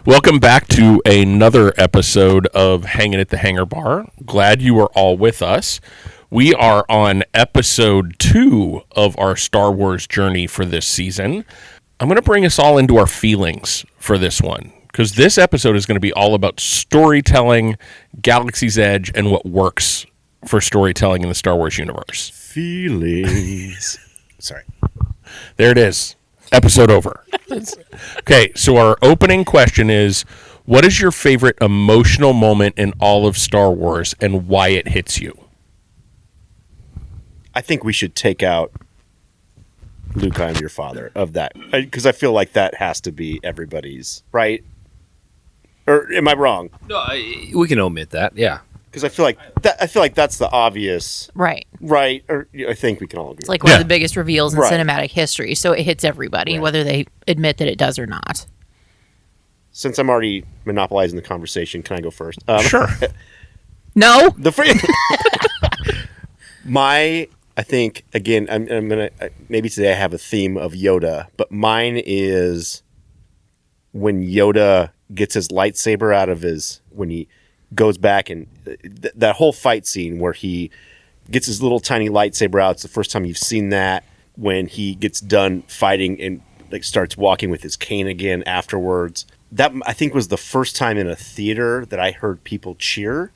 Welcome back to another episode of Hanging at the Hangar Bar. Glad you are all with us. We are on episode 2 of our Star Wars journey for this season. I'm going to bring us all into our feelings for this one, because this episode is going to be all about storytelling, Galaxy's Edge, and what works for storytelling in the Star Wars universe. Feelings. Sorry. There it is. Episode over. Okay, so our opening question is, what is your favorite emotional moment in all of Star Wars and why it hits you? I think we should take out Luke, I'm your father of that, because I feel like that has to be everybody's, right? Or am I wrong? No, we can omit that. Yeah, because I feel like that's the obvious, right? Or I think we can all agree. It's like one of the biggest reveals in Right. cinematic history, so it hits everybody, Right. whether they admit that it does or not. Since I'm already monopolizing the conversation, can I go first? Sure. No, I think, again, I'm gonna maybe today I have a theme of Yoda, but mine is when Yoda gets his lightsaber out of when he goes back and that whole fight scene where he gets his little tiny lightsaber out. It's the first time you've seen that, when he gets done fighting and like starts walking with his cane again afterwards. That, I think, was the first time in a theater that I heard people cheer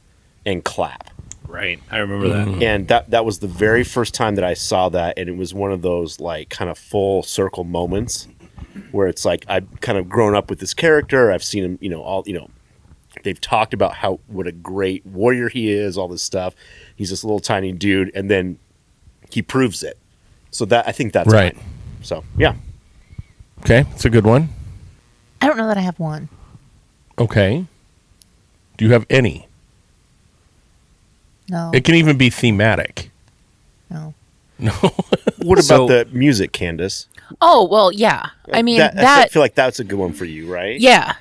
and clap. right. I remember that. And that was the very first time that I saw that, and it was one of those like kind of full circle moments where it's like I've kind of grown up with this character. I've seen him, they've talked about what a great warrior he is, all this stuff. He's this little tiny dude, and then he proves it. So I think that's right. mine. So yeah. Okay, it's a good one. I don't know that I have one. Okay. Do you have any? No, It can even be thematic. no. No. What So- about the music, Candace? Oh well, yeah. I mean I that. feel like that's a good one for you, right? Yeah,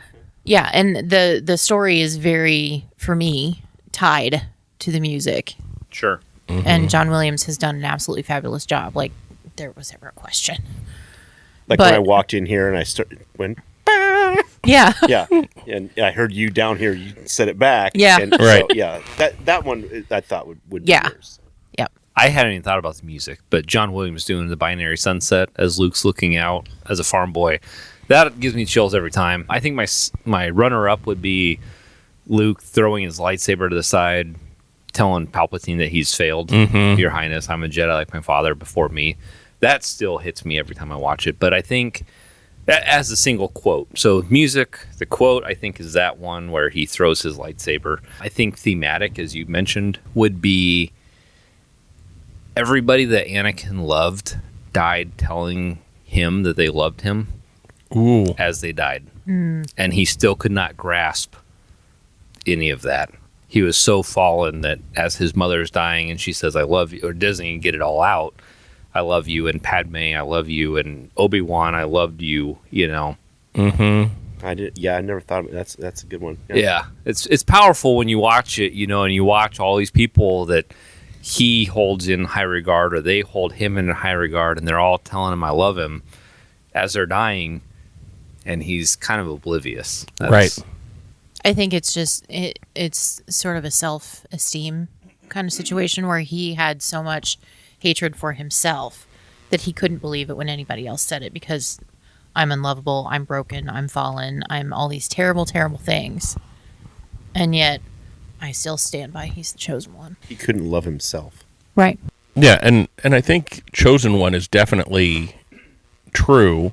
and the story is very, for me, tied to the music, Sure. and John Williams has done an absolutely fabulous job. Like, there was ever a question. Like But- when I walked in here and I Yeah, yeah, and I heard you down here. You said it back. Yeah. and Right. So, yeah, that one I thought would be Yeah. yours. yep. I hadn't even thought about the music, but John Williams doing the binary sunset as Luke's looking out as a farm boy, that gives me chills every time. I think my runner-up would be Luke throwing his lightsaber to the side, telling Palpatine that he's failed. Your Highness, I'm a Jedi like my father before me. That still hits me every time I watch it. But I think as a single quote. So music, the quote, I think, is that one where he throws his lightsaber. I think thematic, as you mentioned, would be everybody that Anakin loved died telling him that they loved him Ooh. as they died. And he still could not grasp any of that. He was so fallen that as his mother's dying and she says, I love you, or doesn't get it all out, I love you, and Padme, I love you, and Obi-Wan, I loved you, Mm-hmm. I did. Yeah, I never thought of it. That's a good one. Yeah, it's powerful when you watch it, and you watch all these people that he holds in high regard, or they hold him in high regard, and they're all telling him I love him as they're dying, and he's kind of oblivious. Right. I think it's just it's sort of a self-esteem kind of situation where he had so much hatred for himself that he couldn't believe it when anybody else said it, because I'm unlovable, I'm broken, I'm fallen, I'm all these terrible, terrible things. And yet I still stand by he's the chosen one. He couldn't love himself. Right. Yeah, and I think chosen one is definitely true.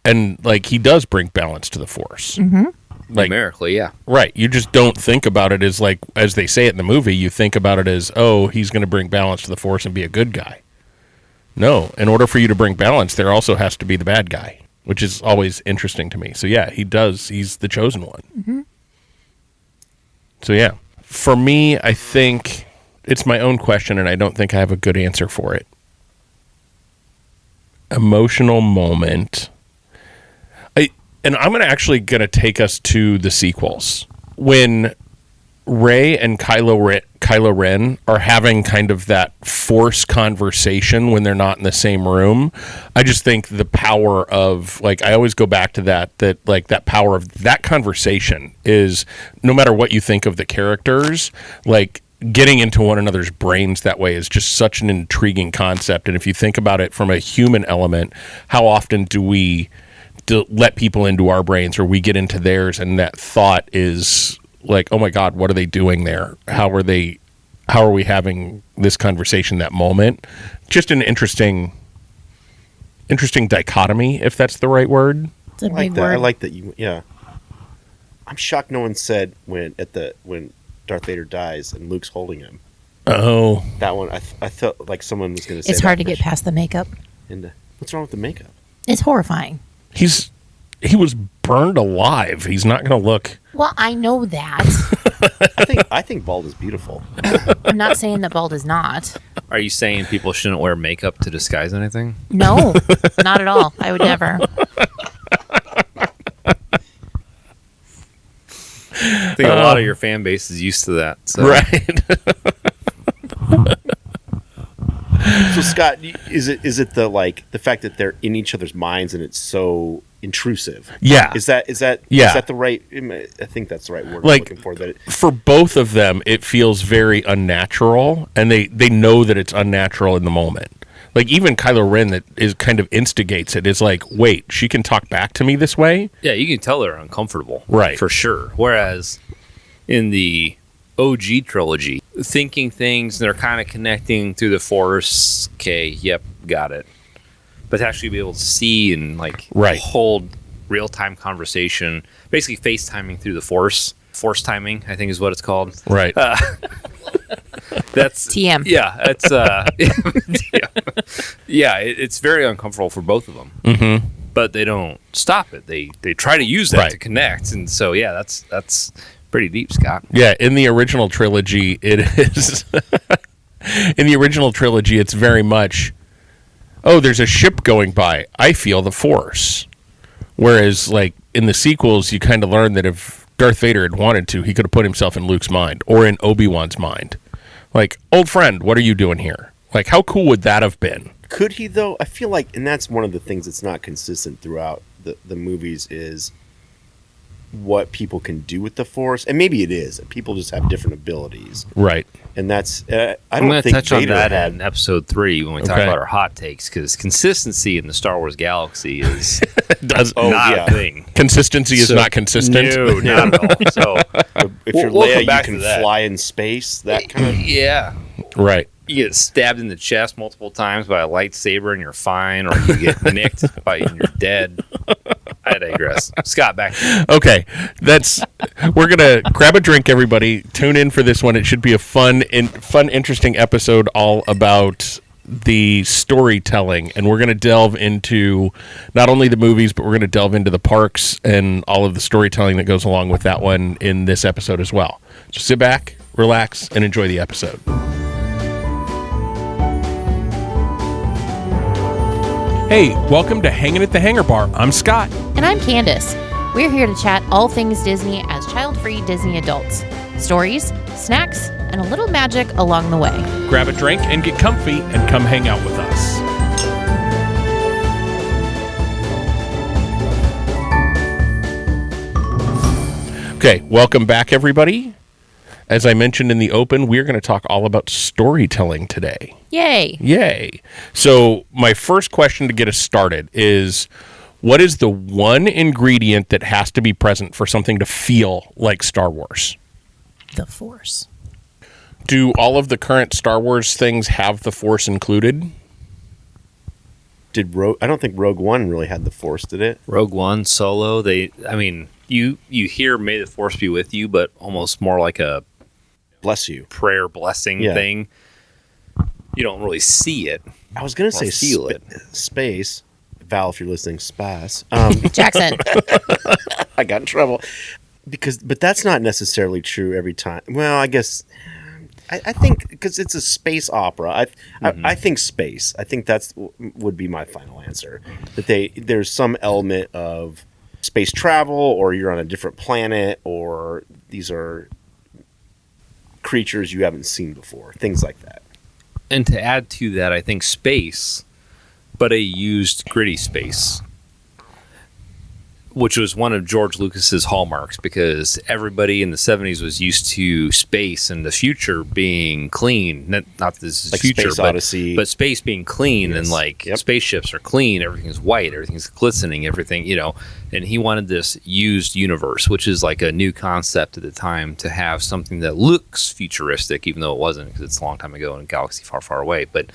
And like he does bring balance to the Force. Mm-hmm. Like, numerically, yeah. right. You just don't think about it as like, as they say it in the movie, you think about it as, oh, he's going to bring balance to the Force and be a good guy. No, in order for you to bring balance, there also has to be the bad guy, which is always interesting to me. So yeah, he does. He's the chosen one. Mm-hmm. So yeah, for me, I think it's my own question and I don't think I have a good answer for it. Emotional moment. And I'm actually going to take us to the sequels. When Rey and Kylo Ren are having kind of that Force conversation when they're not in the same room. I just think the power of, like, I always go back to that like that power of that conversation is, no matter what you think of the characters, like, getting into one another's brains that way is just such an intriguing concept. And if you think about it from a human element, how often do we let people into our brains, or we get into theirs, and that thought is like, oh my God, what are they doing there? How are we having this conversation, that moment? Just an interesting dichotomy, if that's the right word. It's a I like big that. word. I like that. Yeah. I'm shocked no one said when Darth Vader dies and Luke's holding him. Oh, That one, I felt like someone was going to say. It's hard to get past the makeup. And what's wrong with the makeup? It's horrifying. he was burned alive. He's not going to look. Well, I know that. I think bald is beautiful. I'm not saying that bald is not. Are you saying people shouldn't wear makeup to disguise anything? No, not at all. I would never. I think a lot of your fan base is used to that. So. Right. So Scott, is it the fact that they're in each other's minds and it's so intrusive? Yeah. Is that Yeah. Is that the right? I think that's the right word Like, I'm looking for. That For both of them, it feels very unnatural, and they know that it's unnatural in the moment. Like, even Kylo Ren, that is kind of instigates it, is like, wait, she can talk back to me this way? Yeah, you can tell they're uncomfortable. Right. For sure. Whereas in the OG trilogy, thinking things, they're kind of connecting through the Force. Okay, yep, got it. But to actually be able to see and Right. hold real-time conversation, basically FaceTiming through the Force timing, I think is what it's called. Right. That's TM. Yeah, it's it's very uncomfortable for both of them. Mm-hmm. But they don't stop it. They try to use that Right. to connect, and so yeah, that's pretty deep, Scott. Yeah, in the original trilogy, it is. In the original trilogy, it's very much, oh, there's a ship going by. I feel the Force. Whereas, like, in the sequels, you kind of learn that if Darth Vader had wanted to, he could have put himself in Luke's mind or in Obi-Wan's mind. Like, old friend, what are you doing here? Like, how cool would that have been? could he though? I feel like, and that's one of the things that's not consistent throughout the movies is what people can do with the Force, and maybe it is. People just have different abilities, Right. and that's. I I'm don't going to think touch Vader on that had. in episode 3 when we talk Okay. about our hot takes, because consistency in the Star Wars galaxy is Does not yeah. a thing. consistency is So- not consistent? No, not at all. So If We'll- you're we'll come Leia, you back can to that. fly in space. That kind of. yeah, Right. you get stabbed in the chest multiple times by a lightsaber and you're fine, or you get nicked by and you're dead. I digress. Scott, back to you. Okay, we're gonna grab a drink, everybody. Tune in for this one. It should be a fun, interesting episode all about the storytelling, and we're gonna delve into not only the movies, but we're gonna delve into the parks and all of the storytelling that goes along with that one in this episode as well. So sit back, relax, and enjoy the episode. Hey, welcome to Hanging at the Hangar Bar. I'm Scott. And I'm Candace. We're here to chat all things Disney as child-free Disney adults. Stories, snacks, and a little magic along the way. Grab a drink and get comfy and come hang out with us. Okay, welcome back, everybody. As I mentioned in the open, we're going to talk all about storytelling today. Yay! Yay. So my first question to get us started is, what is the one ingredient that has to be present for something to feel like Star Wars? The Force. Do all of the current Star Wars things have the Force included? I don't think Rogue One really had the Force, did it? Rogue One, Solo, you hear "May the Force be with you," but almost more like a Bless you. prayer blessing Yeah. thing. You don't really see it. I was going to Or say feel it. space. Val, if you're listening, space. Jackson. I got in trouble but that's not necessarily true every time. Well, I guess I think because it's a space opera. I think space. I think that's would be my final answer. That there's some element of space travel, or you're on a different planet, or these are creatures you haven't seen before, things like that. And to add to that, I think space, but a used gritty space, which was one of George Lucas's hallmarks, because everybody in the 70s was used to space and the future being clean. Not that this is Like future, Space Odyssey. but space being clean, Yes. and like Yep. spaceships are clean, everything's white, everything's glistening, everything, you know. And he wanted this used universe, which is like a new concept at the time, to have something that looks futuristic, even though it wasn't, because it's a long time ago in a galaxy far, far away. But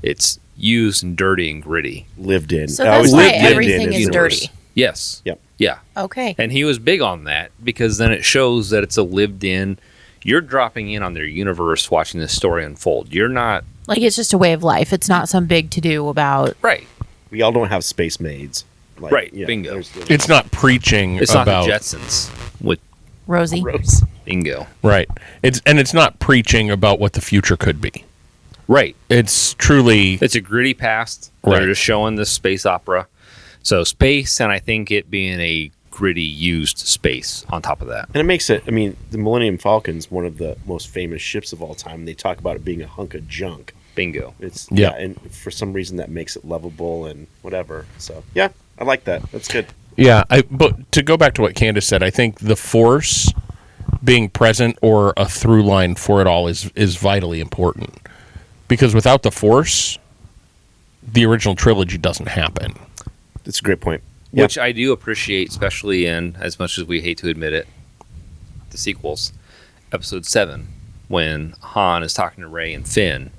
it's used and dirty and gritty. Lived in. So I that's always why lived in everything as is the dirty. universe. Yes. Yep. Yeah. Okay. And he was big on that, because then it shows that it's a lived in. You're dropping in on their universe watching this story unfold. You're not. Like, it's just a way of life. It's not some big to do about. Right. We all don't have space maids. Like, Right, yeah, bingo. there's It's not preaching It's about not the Jetsons with Rosie. gross. bingo. right. It's not preaching about what the future could be. Right. It's truly It's a gritty past. Right. They're just showing this space opera. So space, and I think it being a gritty used space on top of that. And it makes it, I mean, the Millennium Falcon's one of the most famous ships of all time. They talk about it being a hunk of junk. Bingo. It's Yeah. and for some reason that makes it lovable and whatever. So yeah, I like that. That's good. Yeah, but to go back to what Candace said, I think the Force being present or a through line for it all is vitally important. Because without the Force, the original trilogy doesn't happen. That's a great point. Yeah. Which I do appreciate, especially in, as much as we hate to admit it, the sequels. Episode 7, when Han is talking to Rey and Finn,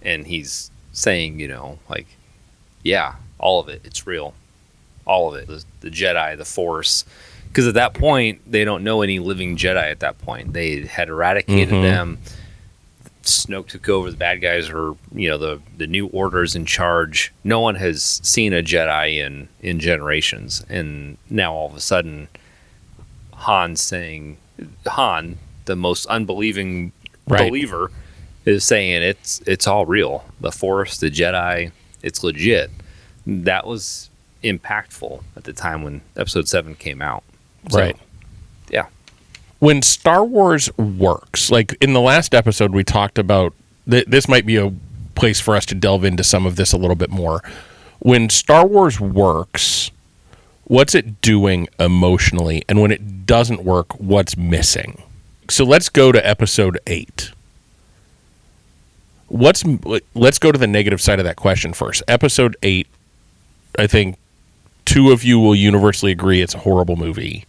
and he's saying, you know, like, yeah, all of it, it's real. All of it. The Jedi, the Force. Because at that point, they don't know any living Jedi at that point. They had eradicated them. Snoke took over. The bad guys were, you know, the new order's in charge. No one has seen a Jedi in generations. And now all of a sudden, Han, the most unbelieving Right. believer, is saying it's all real. The Force, the Jedi, it's legit. That was impactful at the time when Episode 7 came out. So, Right. Yeah. When Star Wars works, like in the last episode, we talked about this might be a place for us to delve into some of this a little bit more. When Star Wars works, what's it doing emotionally? And when it doesn't work, what's missing? So let's go to episode 8. Let's go to the negative side of that question first. Episode 8, I think 2 of you will universally agree it's a horrible movie.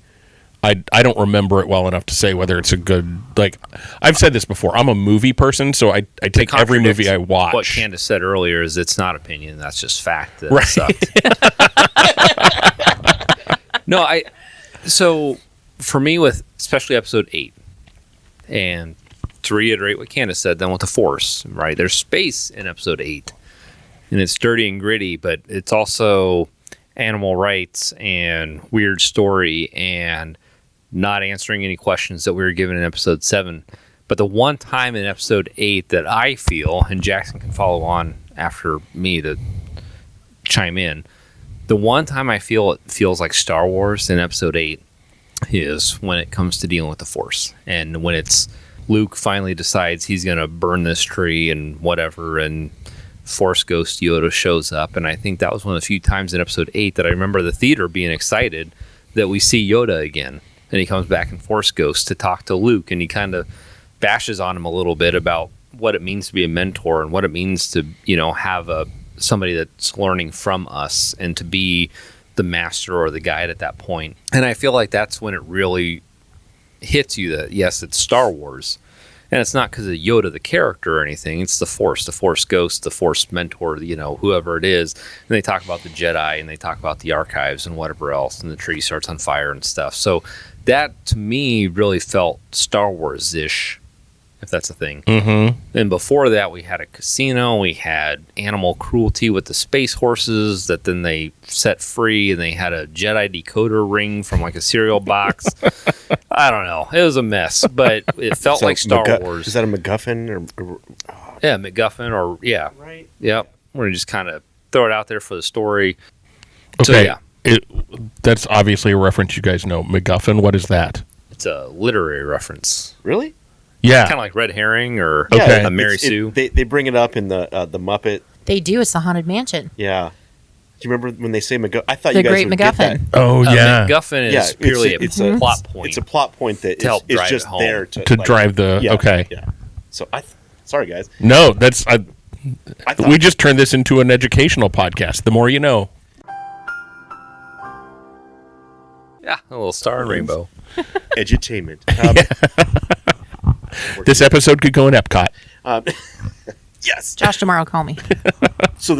I don't remember it well enough to say whether it's a good, like, I've said this before. I'm a movie person, so I take every movie I watch. What Candace said earlier is it's not opinion. That's just fact. That Right. It sucked. No, so for me, with especially episode 8, and to reiterate what Candace said, then with the Force, right? There's space in episode 8, and it's dirty and gritty, but it's also animal rights and weird story and not answering any questions that we were given in episode 7. But the one time in episode 8 that I feel, and Jackson can follow on after me to chime in, the one time I feel it feels like Star Wars in episode 8 is when it comes to dealing with the Force. And when it's Luke finally decides he's going to burn this tree and whatever, and Force Ghost Yoda shows up. And I think that was one of the few times in episode 8 that I remember the theater being excited that we see Yoda again. And he comes back in Force Ghost to talk to Luke, and he kind of bashes on him a little bit about what it means to be a mentor and what it means to, you know, have somebody that's learning from us and to be the master or the guide at that point. And I feel like that's when it really hits you that, yes, it's Star Wars. And it's not because of Yoda, the character, or anything. It's the Force Ghost, the Force mentor, you know, whoever it is. And they talk about the Jedi, and they talk about the archives and whatever else, and the tree starts on fire and stuff. So that, to me, really felt Star Wars-ish, if that's a thing. Mm-hmm. And before that, we had a casino. We had animal cruelty with the space horses that then they set free, and they had a Jedi decoder ring from like a cereal box. I don't know. It was a mess, but it felt like Star Wars. Is that a MacGuffin? Or Yeah, MacGuffin, or yeah. right? Yep. We're going to just kind of throw it out there for the story. So, Okay. yeah. That's obviously a reference you guys know. MacGuffin, what is that? It's a literary reference. Really? Yeah. Kind of like Red Herring or Okay. Mary Sue. They bring it up in the Muppet. They do. It's the Haunted Mansion. Yeah. Do you remember when they say MacGuffin? I thought The you guys Great would get that. MacGuffin. Oh, yeah. MacGuffin Yeah, is purely it's a a- plot point. It's a plot point that To help is drive just it home. there to Drive the... yeah, okay. Yeah. So sorry guys. No, that's... I thought, we just turned this into an educational podcast. The more you know. Yeah, a little star and rainbow. edutainment. This episode could go in Epcot. Yes. Josh, tomorrow, call me. So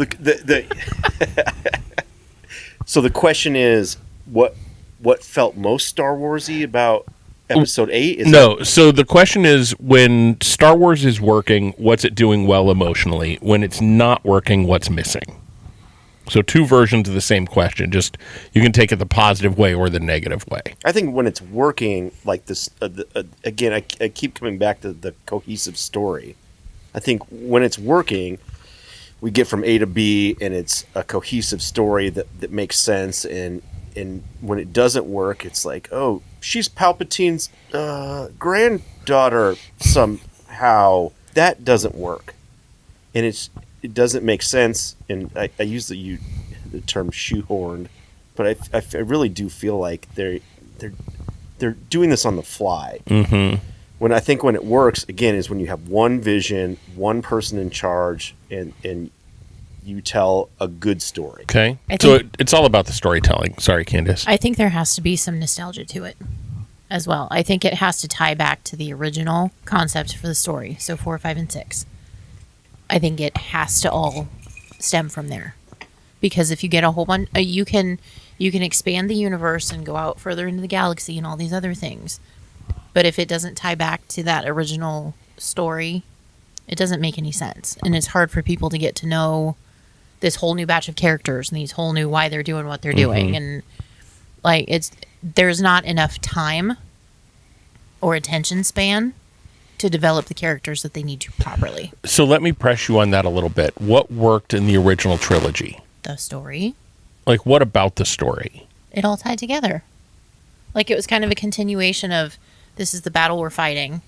so the question is, what felt most Star Wars-y about Episode 8? So the question is, when Star Wars is working, what's it doing well emotionally? When it's not working, what's missing? So two versions of the same question. Just you can take it the positive way or the negative way. I think when it's working, like this, again, I keep coming back to the cohesive story. I think when it's working, we get from A to B, and it's a cohesive story that makes sense. And when it doesn't work, it's like, oh, she's Palpatine's granddaughter somehow. That doesn't work, and it doesn't make sense. And I use the term shoehorned, but I really do feel like they're doing this on the fly. Mm-hmm. When it works, again, is when you have one vision, one person in charge, and you tell a good story. Okay. I So think- it's all about the storytelling. Sorry, Candace. I think there has to be some nostalgia to it as well. I think it has to tie back to the original concept for the story. So 4, 5, and 6. I think it has to all stem from there. Because if you get a whole bunch, you can expand the universe and go out further into the galaxy and all these other things. But if it doesn't tie back to that original story, it doesn't make any sense. And it's hard for people to get to know this whole new batch of characters and these whole new why they're doing what they're doing. And like there's not enough time or attention span to develop the characters that they need to properly. So let me press you on that a little bit. What worked in the original trilogy? The story, Like, what about the story? it all tied together. Like it was kind of a continuation of, this is the battle we're fighting.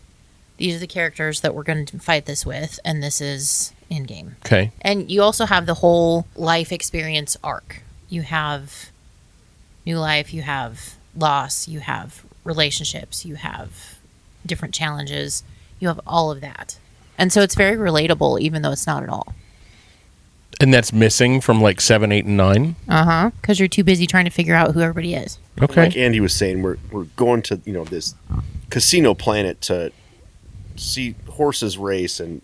These are the characters that we're going to fight this with, and this is in-game. Okay. And you also have the whole life experience arc. You have new life, you have loss, you have relationships, you have different challenges, you have all of that. And so it's very relatable, even though it's not at all. And that's missing from like 7, 8, and 9? Uh-huh. Because you're too busy trying to figure out who everybody is. Okay. Like Andy was saying, we're going to this casino planet to see horses race, and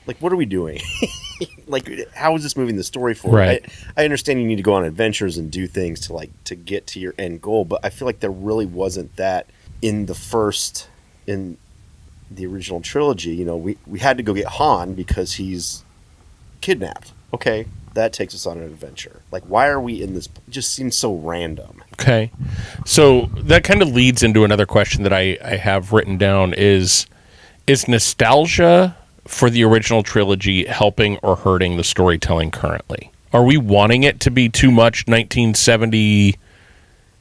like, what are we doing? Like, how is this moving the story forward? Right. I understand you need to go on adventures and do things to get to your end goal, but I feel like there really wasn't that in the original trilogy. We had to go get Han because he's kidnapped. Okay, that takes us on an adventure. Like, why are we in this? It just seems so random. Okay. So that kind of leads into another question that I have written down is nostalgia for the original trilogy helping or hurting the storytelling currently? Are we wanting it to be too much 1970,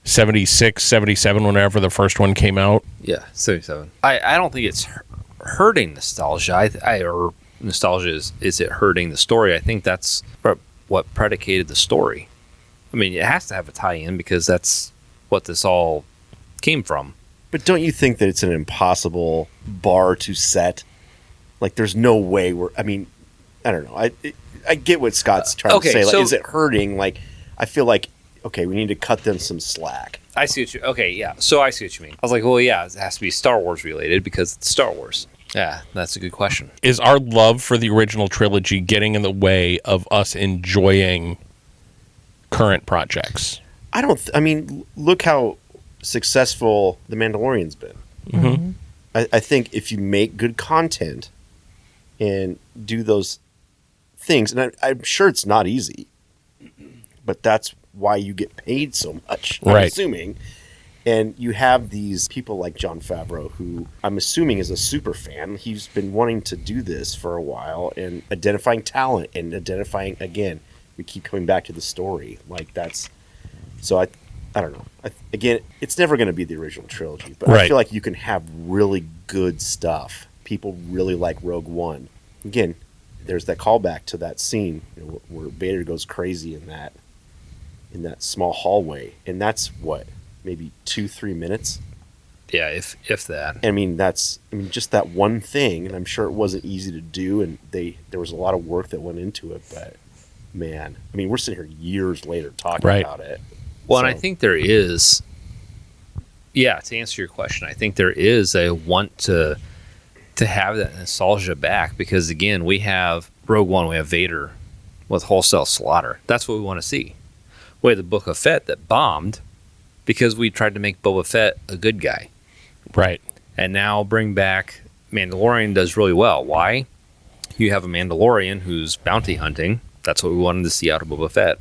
76, 77, whenever the first one came out? Yeah, 77. I don't think it's hurting nostalgia. Or nostalgia is it hurting the story? I think that's what predicated the story. I mean, it has to have a tie-in because that's what this all came from. But don't you think that it's an impossible bar to set? Like, there's no way I don't know. I get what Scott's trying to say. Like, is it hurting? Like, I feel like, okay, we need to cut them some slack. I see what you... Okay, yeah. So I see what you mean. I was like, well, yeah, it has to be Star Wars related because it's Star Wars. Yeah, that's a good question. Is our love for the original trilogy getting in the way of us enjoying current projects? Look how successful The Mandalorian's been. Mm-hmm. I think if you make good content and do those things, and I'm sure it's not easy, but that's why you get paid so much, I'm Right. assuming. And you have these people like Jon Favreau, who I'm assuming is a super fan. He's been wanting to do this for a while and identifying talent and identifying, again, we keep coming back to the story. Like, that's... So I don't know. Again, it's never going to be the original trilogy, but I Right. feel like you can have really good stuff. People really like Rogue One. Again, there's that callback to that scene, where Vader goes crazy in that small hallway, and that's what, maybe 2-3 minutes. Yeah, if that. I mean, just that one thing, and I'm sure it wasn't easy to do, and there was a lot of work that went into it. But man, I mean, we're sitting here years later talking about it. Well, and I think there is. Yeah, to answer your question, I think there is a want to have that nostalgia back, because again, we have Rogue One, we have Vader with wholesale slaughter. That's what we want to see. We had the Book of Fett that bombed because we tried to make Boba Fett a good guy. Right. And now bring back Mandalorian does really well. Why? You have a Mandalorian who's bounty hunting. That's what we wanted to see out of Boba Fett.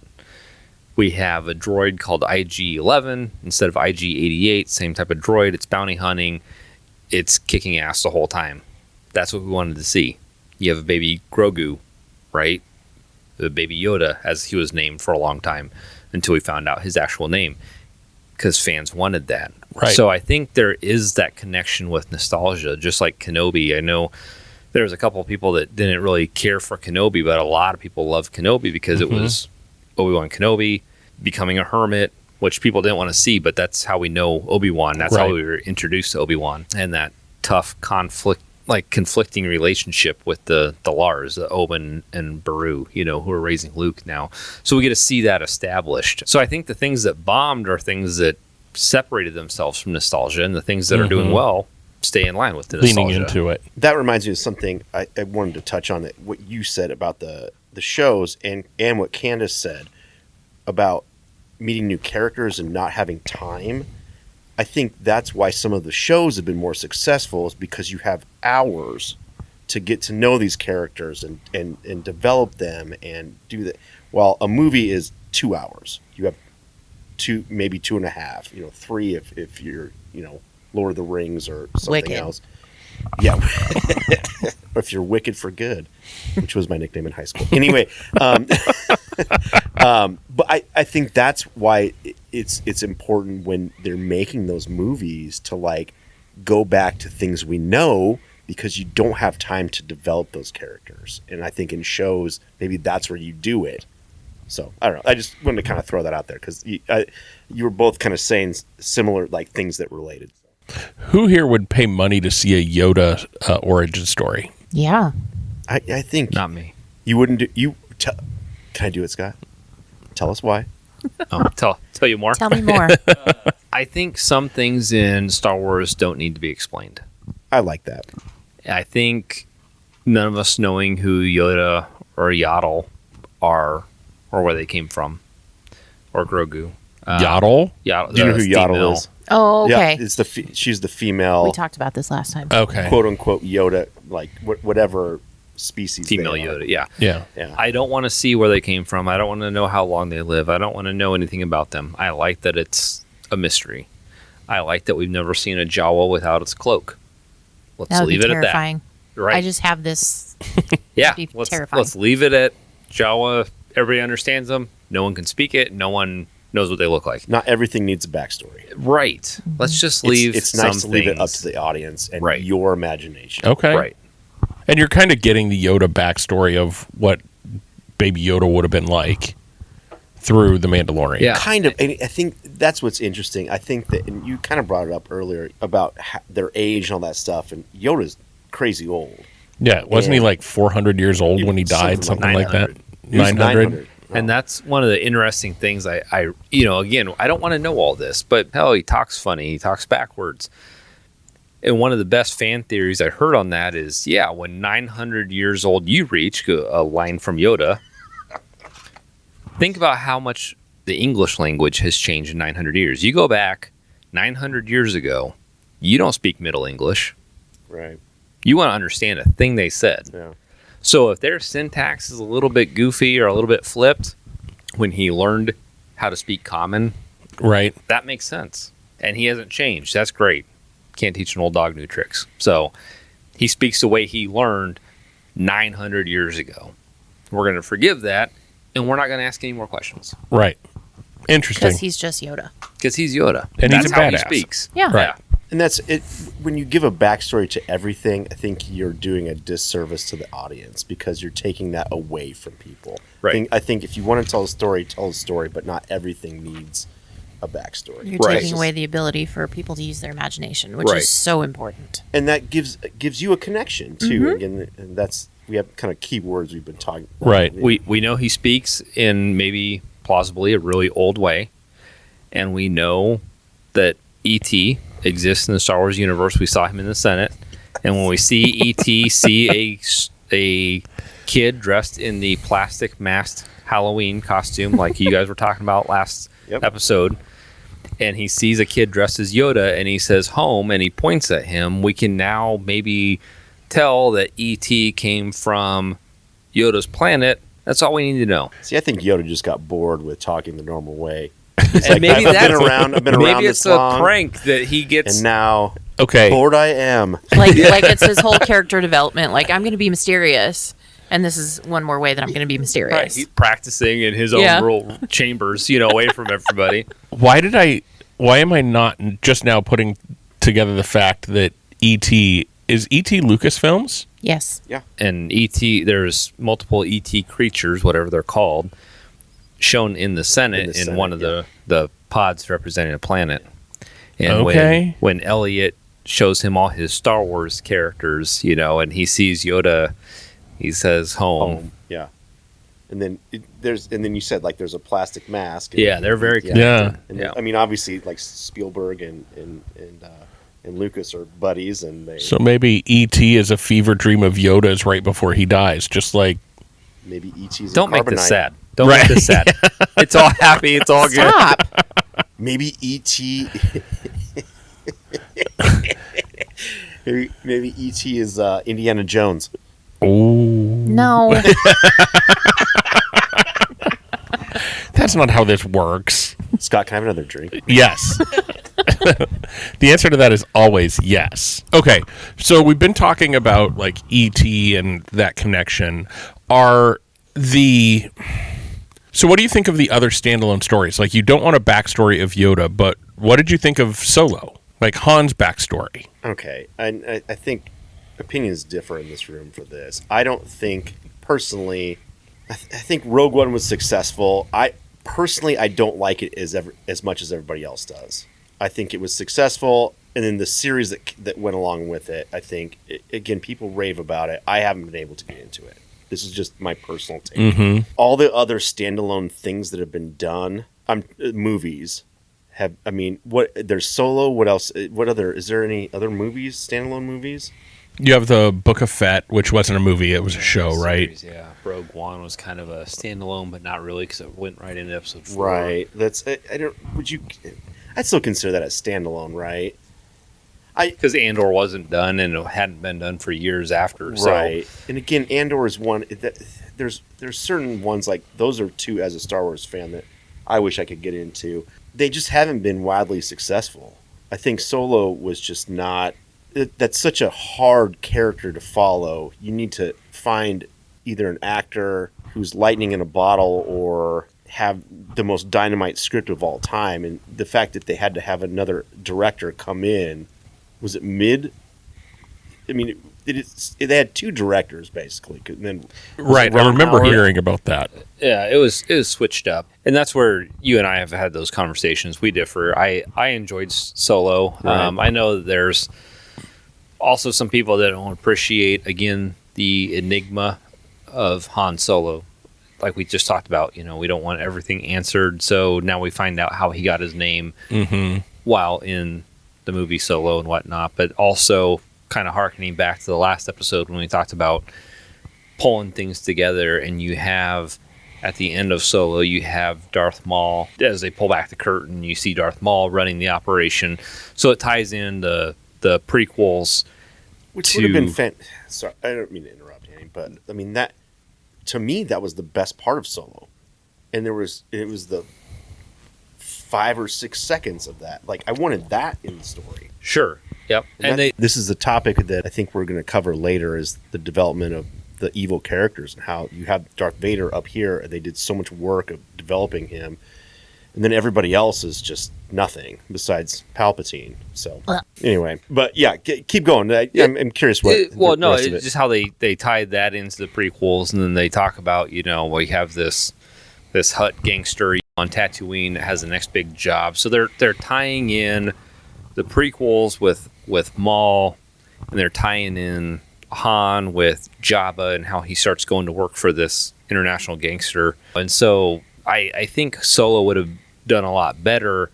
We have a droid called IG-11 instead of IG-88. Same type of droid. It's bounty hunting. It's kicking ass the whole time. That's what we wanted to see. You have a baby Grogu, right? The baby Yoda, as he was named for a long time, until we found out his actual name, because fans wanted that. Right. So I think there is that connection with nostalgia, just like Kenobi. I know there was a couple of people that didn't really care for Kenobi, but a lot of people loved Kenobi because it was Obi-Wan Kenobi becoming a hermit, which people didn't want to see, but that's how we know Obi-Wan. That's how we were introduced to Obi-Wan, and that tough conflicting relationship with the Lars, the Oben and Beru, who are raising Luke now. So we get to see that established. So I think the things that bombed are things that separated themselves from nostalgia, and the things that are doing well stay in line with the nostalgia. Leaning into it. That reminds me of something I wanted to touch on, that what you said about the shows and what Candace said about meeting new characters and not having time. I think that's why some of the shows have been more successful, is because you have hours to get to know these characters and develop them and do that. While a movie is 2 hours, you have maybe 2.5, 3 if you're, Lord of the Rings or something Wicked. else. Yeah. Or if you're Wicked for Good, which was my nickname in high school. Anyway, but I think that's why it's important when they're making those movies to go back to things we know, because you don't have time to develop those characters. And I think in shows, maybe that's where you do it. So I don't know. I just wanted to kind of throw that out there, because you were both kind of saying similar things that related. Who here would pay money to see a Yoda origin story? Yeah. I think Not me. you wouldn't do. Can I do it, Scott? Tell us why. Oh, tell you more. Tell me more. I think some things in Star Wars don't need to be explained. I like that. I think none of us knowing who Yoda or Yaddle are, or where they came from, or Grogu. Yaddle? Yaddle. Do you know who Yaddle is? Oh, okay. Yeah, it's she's the female. We talked about this last time. Okay. Quote unquote Yoda, whatever species. Female they are. Yoda, yeah. Yeah. I don't want to see where they came from. I don't want to know how long they live. I don't want to know anything about them. I like that it's a mystery. I like that we've never seen a Jawa without its cloak. Let's That would leave be it terrifying. at that. Right. I just have this. Yeah. be Let's terrifying. leave it at Jawa. Everybody understands them. No one can speak it. No one knows what they look like. Not everything needs a backstory. Right. Let's just leave. It's nice some to leave it up things- to the audience and Right. your imagination. Okay. Right. And you're kind of getting the Yoda backstory of what Baby Yoda would have been like through The Mandalorian. Yeah. Kind of. And I think that's what's interesting. I think that, and you kind of brought it up earlier about their age and all that stuff. And Yoda's crazy old. Yeah. Wasn't he like 400 years old when he died? Something like that? 900? And that's one of the interesting things I again, I don't want to know all this, but hell, he talks funny. He talks backwards. And one of the best fan theories I heard on that is, when 900 years old you reach, a line from Yoda, think about how much the English language has changed in 900 years. You go back 900 years ago, you don't speak Middle English. Right. You want to understand a thing they said. Yeah. So if their syntax is a little bit goofy or a little bit flipped when he learned how to speak common, Right. that makes sense. And he hasn't changed. That's great. Can't teach an old dog new tricks. So he speaks the way he learned 900 years ago. We're going to forgive that, and we're not going to ask any more questions. Right. Interesting. Because he's just Yoda. Because he's Yoda. And That's he's a how badass. he speaks. Yeah. Right. And that's it. when you give a backstory to everything, I think you're doing a disservice to the audience because you're taking that away from people. Right. I think if you want to tell a story, but not everything needs a backstory. You're Right. taking away the ability for people to use their imagination, which Right. is so important. And that gives you a connection too. Mm-hmm. Again, and we have kind of key words we've been talking about. Right. We know he speaks in maybe plausibly a really old way, and we know that E.T. exists in the Star Wars universe. We saw him in the Senate, and when we see E.T. see a kid dressed in the plastic masked Halloween costume, like you guys were talking about last Yep. episode, and he sees a kid dressed as Yoda, and he says home, and he points at him, we can now maybe tell that E.T. came from Yoda's planet. That's all we need to know. See, I think Yoda just got bored with talking the normal way. And maybe I've that's been around. I've been around maybe this it's a long, prank that he gets. and now Okay. bored I am. Like it's his whole character development. Like, I'm going to be mysterious, and this is one more way that I'm going to be mysterious. Right, he's practicing in his own Yeah. rural chambers, away from everybody. Why am I not just now putting together the fact that E.T. is E.T. Lucasfilms? Yes. And E.T., there's multiple E.T. creatures, whatever they're called, shown in the Senate in Senate, one of the pods representing a planet. And Okay. when Elliot shows him all his Star Wars characters, and he sees Yoda, he says home. Yeah. And then you said like there's a plastic mask. Yeah, they're very Yeah. And Yeah. I mean, obviously, like Spielberg and Lucas are buddies, and they So maybe E.T. is a fever dream of Yoda's right before he dies, just like maybe E.T.'s Don't make this carbonite. sad. Don't Right. make this sad. It's all happy. It's all good. Stop. Maybe E.T. maybe E.T. is Indiana Jones. oh, No. that's not how this works. Scott, can I have another drink? Yes. The answer to that is always yes. Okay, so we've been talking about like E.T. and that connection. So what do you think of the other standalone stories? Like, you don't want a backstory of Yoda, but what did you think of Solo? Like Han's backstory? Okay, I think opinions differ in this room for this. I don't think, personally, I think Rogue One was successful. I don't like it as much as everybody else does. I think it was successful, and then the series that went along with it, I think, again, people rave about it. I haven't been able to get into it. This is just my personal take. Mm-hmm. All the other standalone things that have been done, movies, there's Solo, what else? Is there any other movies, standalone movies? You have the Book of Fett, which wasn't a movie; it was a show, right? Series, yeah. Rogue One was kind of a standalone, but not really because it went right into episode 4. Right. I'd still consider that a standalone, right? Because Andor wasn't done and it hadn't been done for years after. So. Right. And again, Andor is one that there's certain ones, like those are two as a Star Wars fan that I wish I could get into. They just haven't been wildly successful. I think Solo was just not. That's such a hard character to follow. You need to find either an actor who's lightning in a bottle or have the most dynamite script of all time. And the fact that they had to have another director come in, was it mid? I mean, they had two directors basically. And then Right. I remember hearing about that. Yeah, it was switched up, and that's where you and I have had those conversations. We differ. I enjoyed Solo. Right. I know that there's also some people that don't appreciate the enigma of Han Solo, like we just talked about. We don't want everything answered, so now we find out how he got his name while in the movie Solo and whatnot. But also kind of harkening back to the last episode when we talked about pulling things together, and you have at the end of Solo, you have Darth Maul. As they pull back the curtain, you see Darth Maul running the operation. So it ties in the prequels. Which would have been sorry, I don't mean to interrupt, Annie, but I mean that to me that was the best part of Solo, and it was the 5 or 6 seconds of that. Like, I wanted that in the story. Sure. Yep. This is the topic that I think we're going to cover later, is the development of the evil characters and how you have Darth Vader up here, and they did so much work of developing him. and then everybody else is just nothing besides Palpatine. So anyway, but yeah, keep going. I'm curious what. It's just how they tied that into the prequels, and then they talk about we have this Hutt gangster on Tatooine that has the next big job. So they're tying in the prequels with Maul, and they're tying in Han with Jabba and how he starts going to work for this international gangster. And so I think Solo would have done a lot better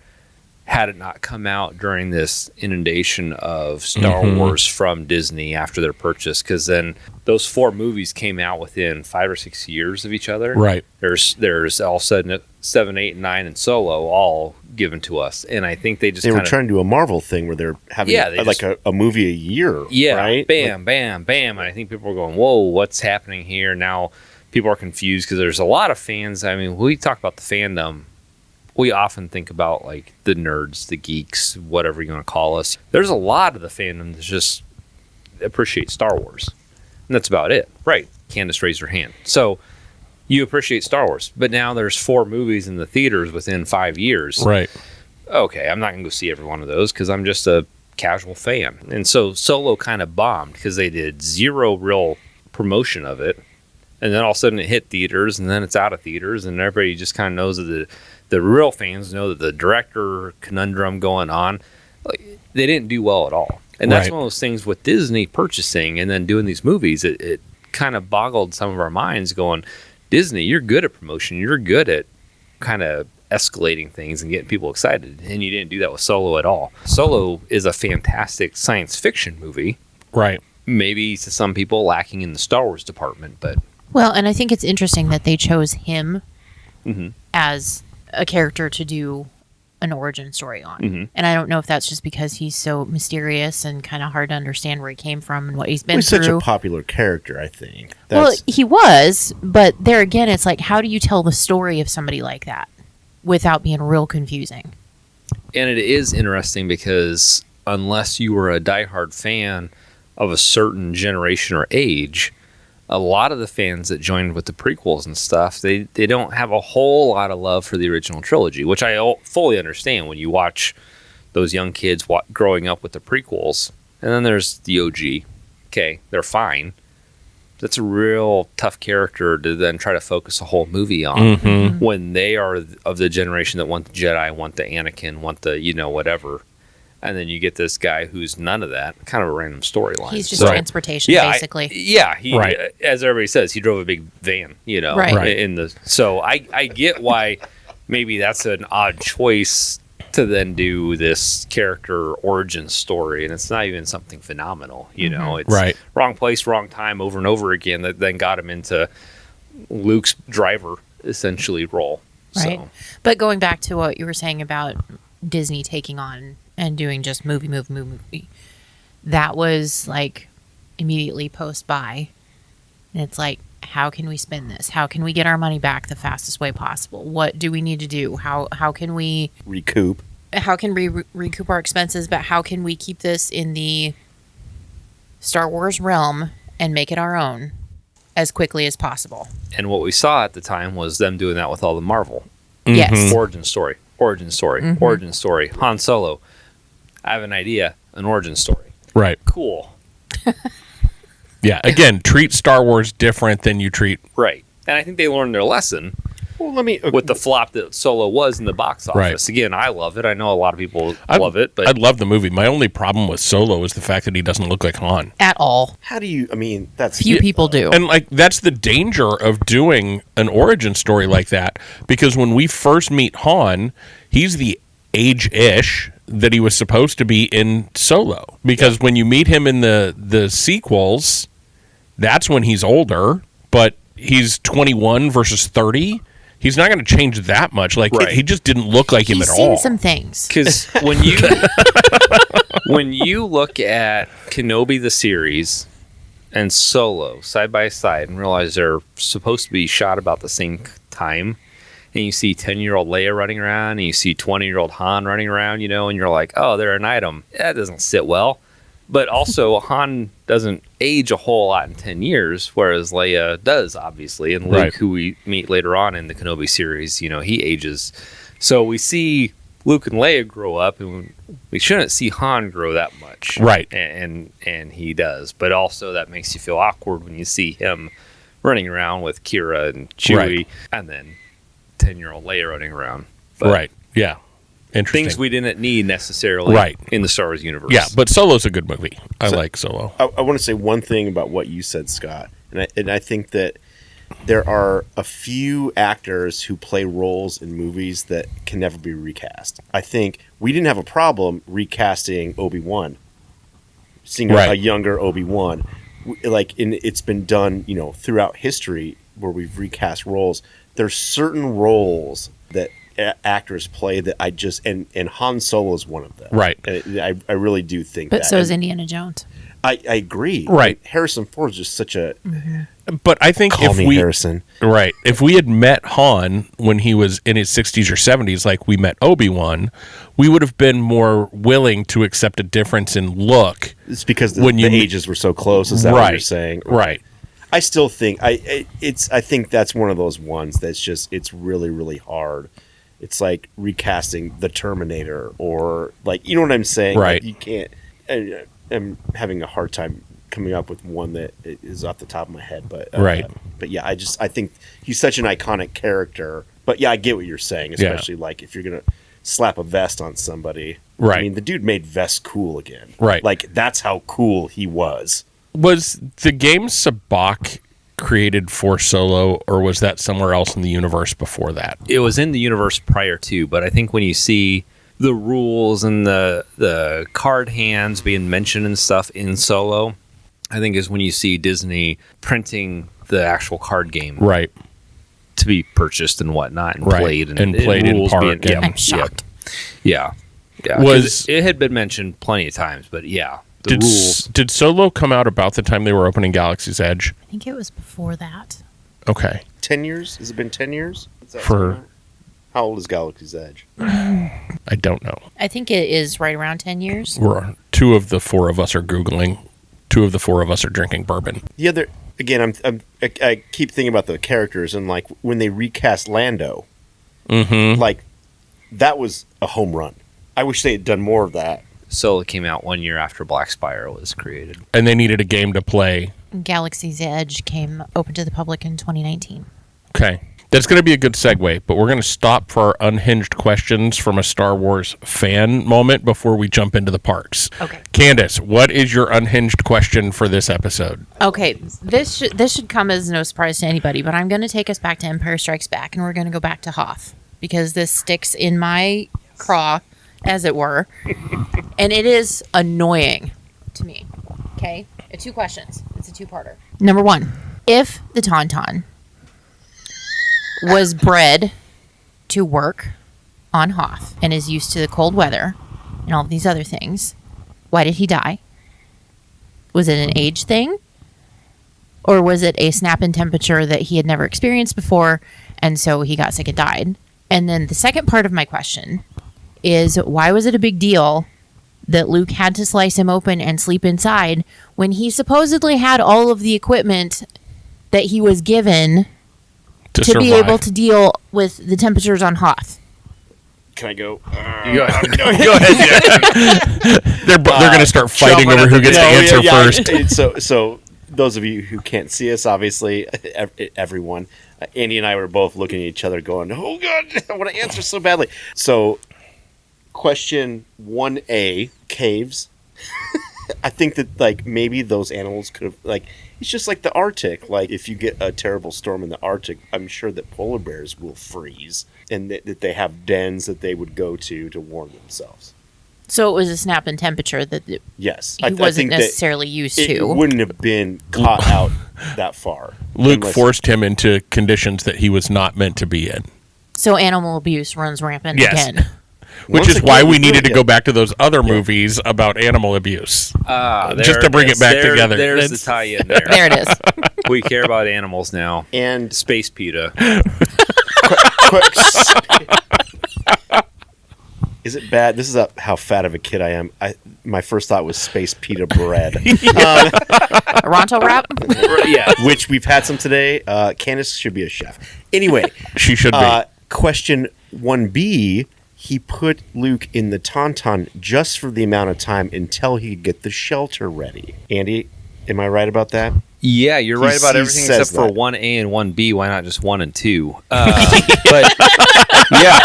had it not come out during this inundation of Star Wars from Disney after their purchase, because then those 4 movies came out within 5 or 6 years of each other. Right. There's all of a sudden 7, 8, and 9 and Solo all given to us, and I think they were trying to do a Marvel thing where they're having a movie a year. Yeah, right? Bam, bam, bam, and I think people are going, "Whoa, what's happening here?" Now people are confused because there's a lot of fans. I mean, when we talk about the fandom, we often think about like the nerds, the geeks, whatever you want to call us. There's a lot of the fandom that just appreciate Star Wars, and that's about it. Right? Candace raised her hand. So you appreciate Star Wars, but now there's 4 movies in the theaters within 5 years. Right. Okay, I'm not going to go see every one of those because I'm just a casual fan. And so Solo kind of bombed because they did 0 real promotion of it. And then all of a sudden it hit theaters, and then it's out of theaters, and everybody just kind of knows that the real fans know that the director conundrum going on, like, they didn't do well at all. And that's one of those things with Disney purchasing and then doing these movies, it kind of boggled some of our minds going, Disney, you're good at promotion. You're good at kind of escalating things and getting people excited. And you didn't do that with Solo at all. Solo is a fantastic science fiction movie. Right. Maybe to some people lacking in the Star Wars department, but... Well, and I think it's interesting that they chose him as a character to do an origin story on. And I don't know if that's just because he's so mysterious and kind of hard to understand where he came from and what he's been through. He's such a popular character, I think. Well, he was, but there again, it's like, how do you tell the story of somebody like that without being real confusing? And it is interesting because unless you were a diehard fan of a certain generation or age, a lot of the fans that joined with the prequels and stuff, they don't have a whole lot of love for the original trilogy, which I fully understand when you watch those young kids growing up with the prequels. And then there's the OG. Okay, they're fine. That's a real tough character to then try to focus a whole movie on when they are of the generation that want the Jedi, want the Anakin, want the, whatever. And then you get this guy who's none of that, kind of a random storyline. He's just transportation, basically. As everybody says, he drove a big van, So I get why maybe that's an odd choice to then do this character origin story, and it's not even something phenomenal, It's wrong place, wrong time, over and over again. That then got him into Luke's driver essentially role. Right, so. But going back to what you were saying about Disney taking on and doing just movie. That was like immediately post-buy. And it's like, how can we spend this? How can we get our money back the fastest way possible? What do we need to do? How can we recoup? How can we recoup our expenses? But how can we keep this in the Star Wars realm and make it our own as quickly as possible? And what we saw at the time was them doing that with all the Marvel. Yes. Origin story. Han Solo. I have an idea, an origin story. Right. Cool. Yeah. Again, treat Star Wars different than you treat. Right. And I think they learned their lesson. Well, with the flop that Solo was in the box office. Right. Again, I love it. I know a lot of people love it. But I love the movie. My only problem with Solo is the fact that he doesn't look like Han. At all. How do you, that's... Few people do. And that's the danger of doing an origin story like that. Because when we first meet Han, he's the age-ish that he was supposed to be in Solo. Because when you meet him in the sequels, that's when he's older. But he's 21 versus 30. He's not going to change that much. He just didn't look like him at all. He's seen some things. Because when you look at Kenobi the series and Solo side by side and realize they're supposed to be shot about the same time, and you see 10-year-old Leia running around, and you see 20-year-old Han running around, and you're like, oh, they're an item. That doesn't sit well. But also, Han doesn't age a whole lot in 10 years, whereas Leia does, obviously. And Luke, who we meet later on in the Kenobi series, he ages So we see Luke and Leia grow up, and we shouldn't see Han grow that much. Right. And he does. But also that makes you feel awkward when you see him running around with Kira and Chewie, Right. and then 10-year-old Leia running around. But Right. Yeah. Interesting. things we didn't need necessarily Right. in the Star Wars universe. Yeah, but Solo's a good movie. I like Solo. I want to say one thing about what you said, Scott, and I think that there are a few actors who play roles in movies that can never be recast. I think we didn't have a problem recasting Obi-Wan, seeing Right. a younger Obi-Wan. It's been done, throughout history where we've recast roles. There's certain roles that actors play that I just and Han Solo is one of them. Right. And I really do think But that. so is And Indiana Jones. I agree. Right. Harrison Ford is just such a But I think call if me we Harrison. right, if we had met Han when he was in his 60s or 70s like we met Obi-Wan, we would have been more willing to accept a difference in look. It's because the When you- ages were so close. Is that what you're saying? Right. I still think I think that's one of those ones that's just it's really really hard. It's like recasting the Terminator or you know what I'm saying? Right. Like you can't. I'm having a hard time coming up with one that is off the top of my head, but Right. But yeah, I think he's such an iconic character. But yeah, I get what you're saying, especially if you're gonna slap a vest on somebody. Right. I mean, the dude made vests cool again. Right. Like that's how cool he was. Was the game Sabacc created for Solo, or was that somewhere else in the universe before that? It was in the universe prior to, but I think when you see the rules and the card hands being mentioned and stuff in Solo, I think is when you see Disney printing the actual card game Right. to be purchased and whatnot and Right. played And played in rules part, yeah. I'm shocked. Yeah. 'Cause it had been mentioned plenty of times, but yeah, the rules. Did Solo come out about the time they were opening Galaxy's Edge? I think it was before that. Okay. 10 years? Has it been 10 years? How old is Galaxy's Edge? I don't know. I think it is right around 10 years. Two of the four of us are Googling. Two of the four of us are drinking bourbon. The other, again, I keep thinking about the characters and when they recast Lando, that was a home run. I wish they had done more of that. Solo came out 1 year after Black Spire was created. And they needed a game to play. Galaxy's Edge came open to the public in 2019. Okay. That's going to be a good segue, but we're going to stop for our unhinged questions from a Star Wars fan moment before we jump into the parks. Okay. Candace, what is your unhinged question for this episode? Okay, this should come as no surprise to anybody, but I'm going to take us back to Empire Strikes Back, and we're going to go back to Hoth, because this sticks in my craw, as it were, and it is annoying to me. Okay? 2 questions. It's a 2-parter. Number 1, if the Tauntaun was bred to work on Hoth and is used to the cold weather and all of these other things, why did he die? Was it an age thing? Or was it a snap in temperature that he had never experienced before, and so he got sick and died? And then the second part of my question is, why was it a big deal that Luke had to slice him open and sleep inside when he supposedly had all of the equipment that he was given to be able to deal with the temperatures on Hoth? Can I go? Go ahead. Go ahead. They're going to start fighting over who gets to answer first. So those of you who can't see us, obviously, everyone, Andy and I were both looking at each other going, oh, God, I want to answer so badly. So question 1A, caves. I think that maybe those animals could have it's just like the Arctic. If you get a terrible storm in the Arctic, I'm sure that polar bears will freeze, and that they have dens that they would go to warm themselves. So it was a snap in temperature that Yes, he wasn't necessarily used to. It wouldn't have been caught out that far. Luke forced him into conditions that he was not meant to be in. So animal abuse runs rampant again. Which is why we needed to go back to those other movies about animal abuse. Just to bring it back together. There's the tie-in there. There it is. We care about animals now. And Space PETA. Is it bad? This is how fat of a kid I am. My first thought was space pita bread. Ronto wrap? Yeah. Which we've had some today. Candace should be a chef. Anyway. She should be. Question 1B, he put Luke in the Tauntaun just for the amount of time until he could get the shelter ready. Andy, am I right about that? Yeah, you're right about he everything says except for that. 1A and 1B. Why not just 1 and 2? But yeah,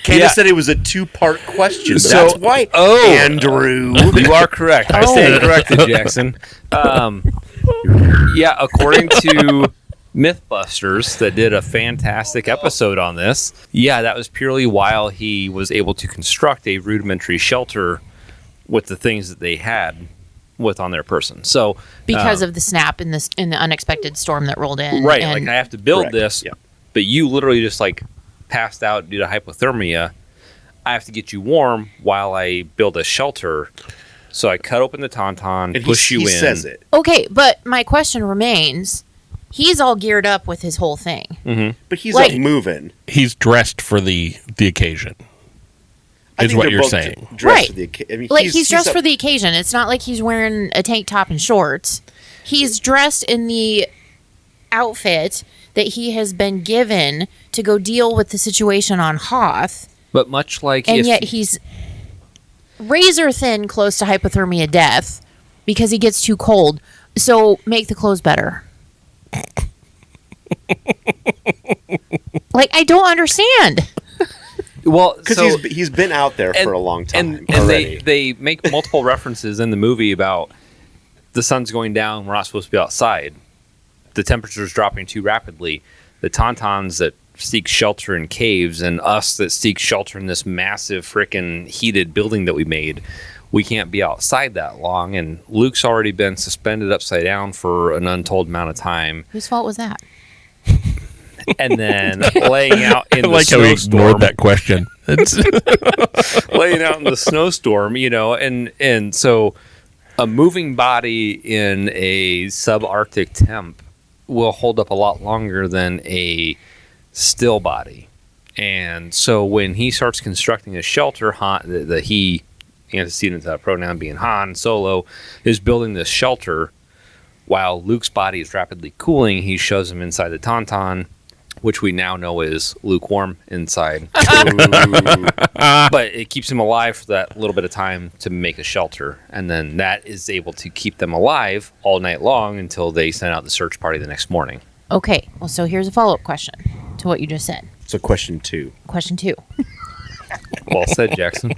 Candace said it was a two-part question. So- That's why. Oh. Andrew. you are correct. I stand corrected, Jackson. Yeah, according to Mythbusters, that did a fantastic episode on this. Yeah, that was purely while he was able to construct a rudimentary shelter with the things that they had with on their person. So Because of the snap in the unexpected storm that rolled in. right, and like I have to build Correct, this, yeah. but you literally just like passed out due to hypothermia. I have to get you warm while I build a shelter. So I cut open the Tauntaun, And push you he in. says it. Okay, but my question remains. He's all geared up with his whole thing. But he's Like- not moving. He's dressed for the occasion. I Is think what they're you're both saying. dressed Right. for the occasion. I mean, Like he's dressed a- for the occasion. It's not like he's wearing a tank top and shorts. He's dressed in the outfit that he has been given to go deal with the situation on Hoth, But much like and if yet he's razor thin close to hypothermia death because he gets too cold. So make the clothes better. Like I don't understand. well, Because so, he's been out there for a long time and already. they make multiple references in the movie about the sun's going down. We're not supposed to be outside. The temperature's dropping too rapidly. The Tauntauns that seek shelter in caves, and us that seek shelter in this massive frickin' heated building that we made. We can't be outside that long, and Luke's already been suspended upside down for an untold amount of time, Whose fault was that? and then laying out in I the like how he snowstorm. ignored that question. Laying out in the snowstorm, and so a moving body in a subarctic temp will hold up a lot longer than a still body. And so when he starts constructing a shelter, he, antecedent to that pronoun being Han Solo, is building this shelter while Luke's body is rapidly cooling. He shoves him inside the Tauntaun, which we now know is lukewarm inside. But it keeps him alive for that little bit of time to make a shelter. And then that is able to keep them alive all night long until they send out the search party the next morning. Okay, well, so here's a follow-up question to what you just said. So question 2. Question 2. Well said, Jackson.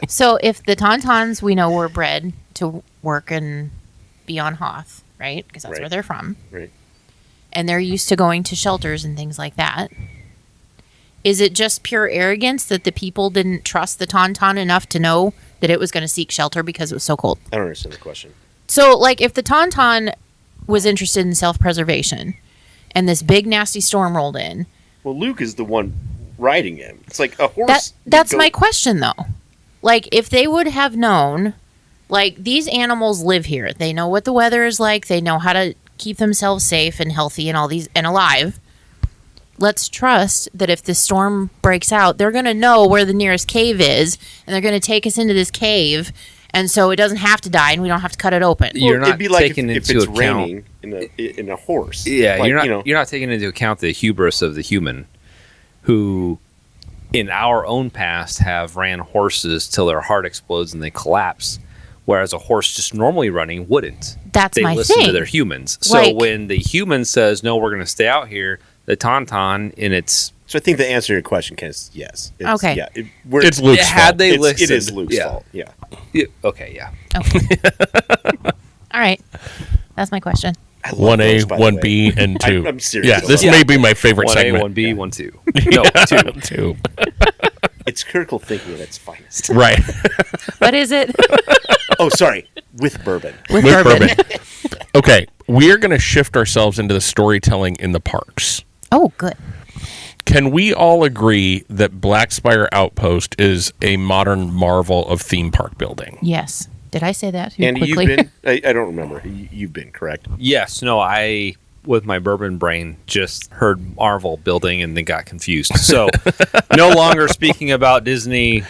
So if the Tauntauns we know were bred to work and be on Hoth, right? Because that's Right. where they're from. Right. And they're used to going to shelters and things like that. Is it just pure arrogance that the people didn't trust the Tauntaun enough to know that it was going to seek shelter because it was so cold? I don't understand the question. So, like, if the Tauntaun was interested in self-preservation and this big nasty storm rolled in, Well, Luke is the one riding him. It's like a horse. that's my question, though. Like, if they would have known, like, these animals live here. They know what the weather is like. They know how to keep themselves safe and healthy and all these and alive. Let's trust that if the storm breaks out, they're going to know where the nearest cave is, and they're going to take us into this cave, and so it doesn't have to die, and we don't have to cut it open. You're not it'd be like taking if into it's account. raining in a horse. Yeah, Like, you're not taking into account the hubris of the human, who, in our own past, have ran horses till their heart explodes and they collapse, whereas a horse just normally running wouldn't. That's They my listen thing. to their humans. So Like- when the human says, "No, we're going to stay out here," the Tauntaun in its So I think the answer to your question, Ken, is yes. It's, Okay. Yeah. It's Luke's had fault. they It listened, is Luke's yeah. fault. Yeah. Yeah, okay, yeah. Okay. All right. That's my question. I love 1A, those, by the 1B, way. and 2. I'm serious. Yeah, this Yeah. may be my favorite 1A, segment. 1B, 1-2. No, 2. 2. It's critical thinking at its finest. Right. What is it? Oh, sorry. With bourbon. With With bourbon. Okay, we're going to shift ourselves into the storytelling in the parks. Oh, good. Can we all agree that Black Spire Outpost is a modern marvel of theme park building? Yes. Did I say that too Andy, quickly? you've been, I don't remember. You've been, correct? Yes, no, I, with my bourbon brain, just heard Marvel building and then got confused. So, no longer speaking about Disney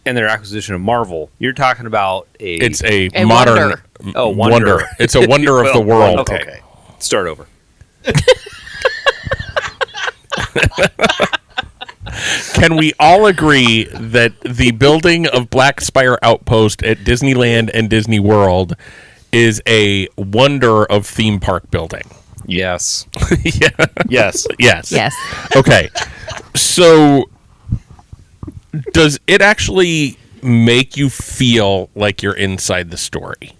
and their acquisition of Marvel. You're talking about It's a A modern wonder. wonder. It's a wonder of the Well, world. Okay. Start over. Can we all agree that the building of Black Spire Outpost at Disneyland and Disney World is a wonder of theme park building? Yes. Yeah. Yes. Yes. Yes. Okay. So, does it actually make you feel like you're inside the story?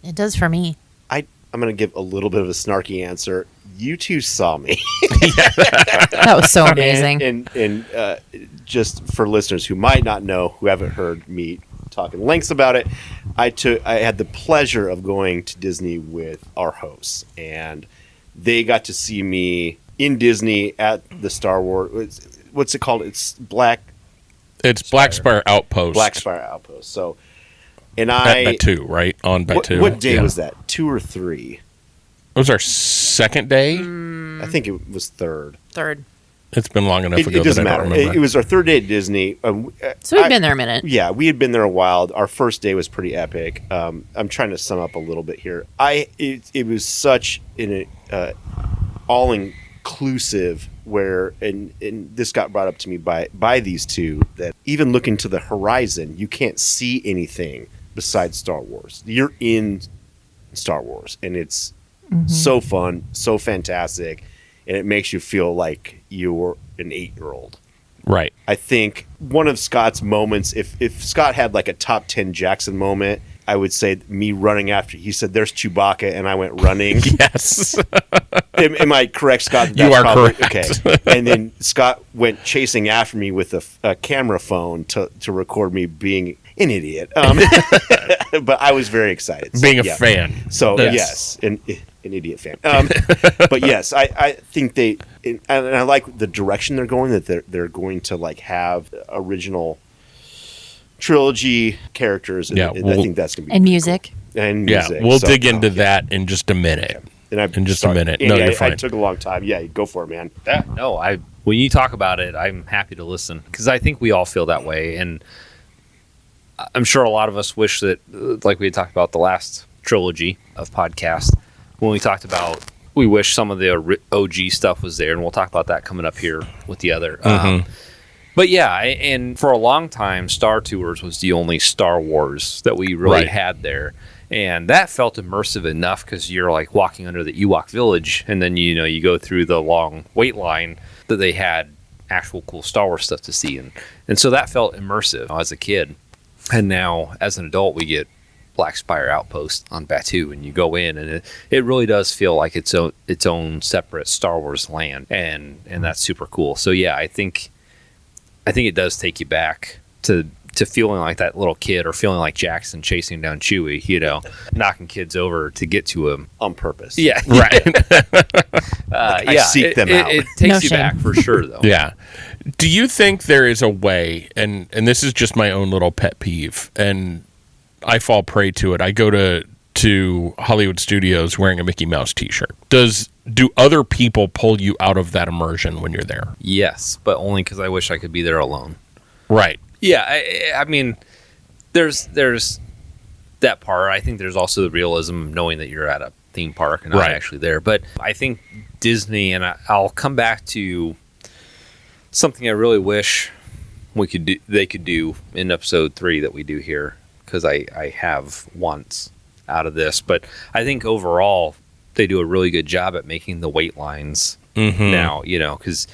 It does for me. I'm going to give a little bit of a snarky answer. You two saw me. That was so amazing. And just for listeners who might not know, who haven't heard me talk in lengths about it, I had the pleasure of going to Disney with our hosts, and they got to see me in Disney at the Star Wars. What's it called? It's Black Spire Outpost. Black Spire Outpost. So, and At Batu, right? On Batu. What day Yeah. was that? 2 or 3? It was our second day. I think it was 3rd. Third. It's been long enough ago It doesn't that I matter. don't remember. It was our 3rd day at Disney. So we've been there a minute. Yeah, we had been there a while. Our first day was pretty epic. I'm trying to sum up a little bit here. It was such an all inclusive where and this got brought up to me by these two, that even looking to the horizon, you can't see anything besides Star Wars. You're in Star Wars, and it's so fun, so fantastic, and it makes you feel like you're an 8-year-old. Right. I think one of Scott's moments, if Scott had like a top 10 Jackson moment, I would say me running after. He said, "There's Chewbacca," and I went running. Yes. Am I correct, Scott? You are correct. Okay. And then Scott went chasing after me with a camera phone to record me being an idiot. But I was very excited. So, Being a yeah. fan. So Yes. yes, an idiot fan. But yes, I think and I like the direction they're going. That they're going to like have original trilogy characters. And, Yeah, and I think that's going to be And pretty music. cool. And Yeah, music. we'll So, dig into yeah. that in just a minute. And in just a minute. No, Andy, you're I fine. took a long time. Yeah, go for it, man. Yeah, no, when you talk about it, I'm happy to listen because I think we all feel that way, and I'm sure a lot of us wish that, like we had talked about the last trilogy of podcast, when we talked about, we wish some of the OG stuff was there, and we'll talk about that coming up here with the other. But yeah, and for a long time, Star Tours was the only Star Wars that we really Right. had there. And that felt immersive enough because you're like walking under the Ewok village, and then you go through the long wait line that they had actual cool Star Wars stuff to see, and so that felt immersive as a kid. And now as an adult, we get Black Spire Outpost on Batu, and you go in, and it really does feel like its own separate Star Wars land, and that's super cool. So yeah, I think it does take you back to feeling like that little kid, or feeling like Jackson chasing down Chewie, knocking kids over to get to him On purpose. Yeah, Right. yeah. seek them out. It takes No you shame. back for sure, though. Yeah. Do you think there is a way, and this is just my own little pet peeve, and I fall prey to it. I go to Hollywood Studios wearing a Mickey Mouse t-shirt. Do other people pull you out of that immersion when you're there? Yes, but only because I wish I could be there alone. Right. Yeah, I mean, there's that part. I think there's also the realism of knowing that you're at a theme park and not Right. actually there. But I think Disney, and I'll come back to something I really wish they could do in episode 3 that we do here, because I have once out of this. But I think overall they do a really good job at making the wait lines now, because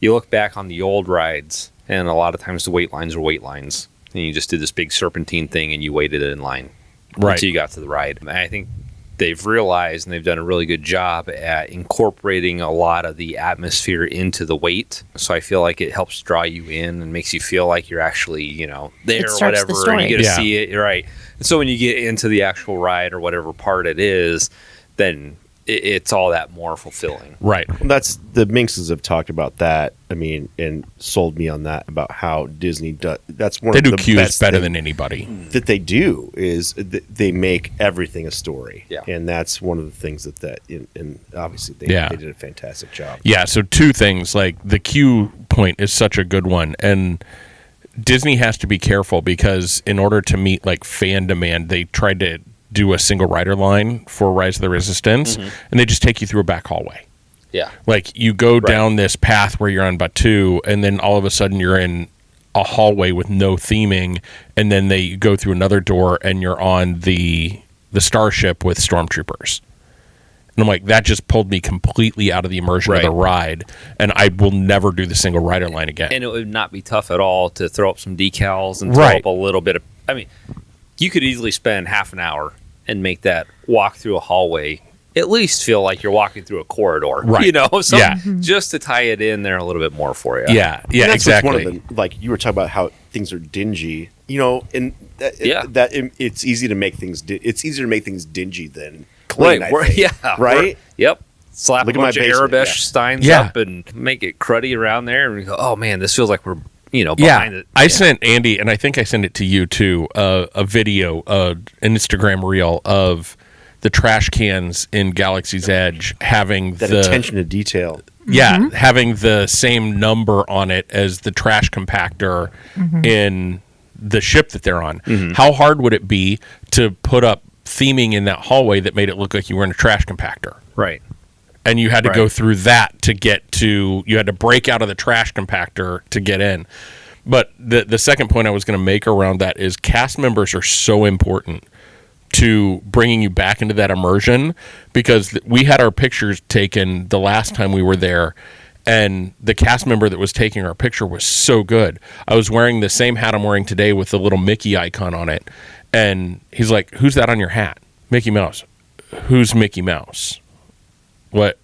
you look back on the old rides, and a lot of times the wait lines are wait lines, and you just did this big serpentine thing and you waited in line Right. until you got to the ride. And I think they've realized, and they've done a really good job at incorporating a lot of the atmosphere into the wait. So I feel like it helps draw you in and makes you feel like you're actually, there It or starts the whatever, story. and you get to Yeah. see it. Right. And so when you get into the actual ride or whatever part it is, then it's all that more fulfilling. Right. That's the Minxes have talked about that. I mean, and sold me on that about how Disney does. That's one They of do the cues best better thing than anybody. that they do is they make everything a story. Yeah. And that's one of the things and obviously they did a fantastic job. Yeah, so two things. Like, the cue point is such a good one, and Disney has to be careful because in order to meet like fan demand, they tried to do a single rider line for Rise of the Resistance, and they just take you through a back hallway. Yeah. Like you go down this path where you're on Batuu, and then all of a sudden you're in a hallway with no theming, and then they go through another door and you're on the starship with stormtroopers. And I'm like, that just pulled me completely out of the immersion of the ride, and I will never do the single rider line again. And it would not be tough at all to throw up some decals and throw up a little bit of... I mean, you could easily spend half an hour and make that walk through a hallway at least feel like you're walking through a corridor. Right. You know? So just to tie it in there a little bit more for you. Yeah, And that's exactly. One of the, like you were talking about how things are dingy, you know, and it's easy to make things. It's easier to make things dingy than clean. Right. I think. Right. Yep. Slap Look a at my bunch of basement, Arabesh steins up and make it cruddy around there, and we go, oh man, this feels like we're behind it. I sent Andy, and I think I sent it to you too, a video, an Instagram reel of the trash cans in Galaxy's Edge having that the attention to detail. Yeah, having the same number on it as the trash compactor in the ship that they're on. How hard would it be to put up theming in that hallway that made it look like you were in a trash compactor? Right. And you had to go through that to get to, you had to break out of the trash compactor to get in. But the second point I was going to make around that is cast members are so important to bringing you back into that immersion, because we had our pictures taken the last time we were there, and the cast member that was taking our picture was so good. I was wearing the same hat I'm wearing today with the little Mickey icon on it, and he's like, "Who's that on your hat?" Mickey Mouse. Who's Mickey Mouse? What?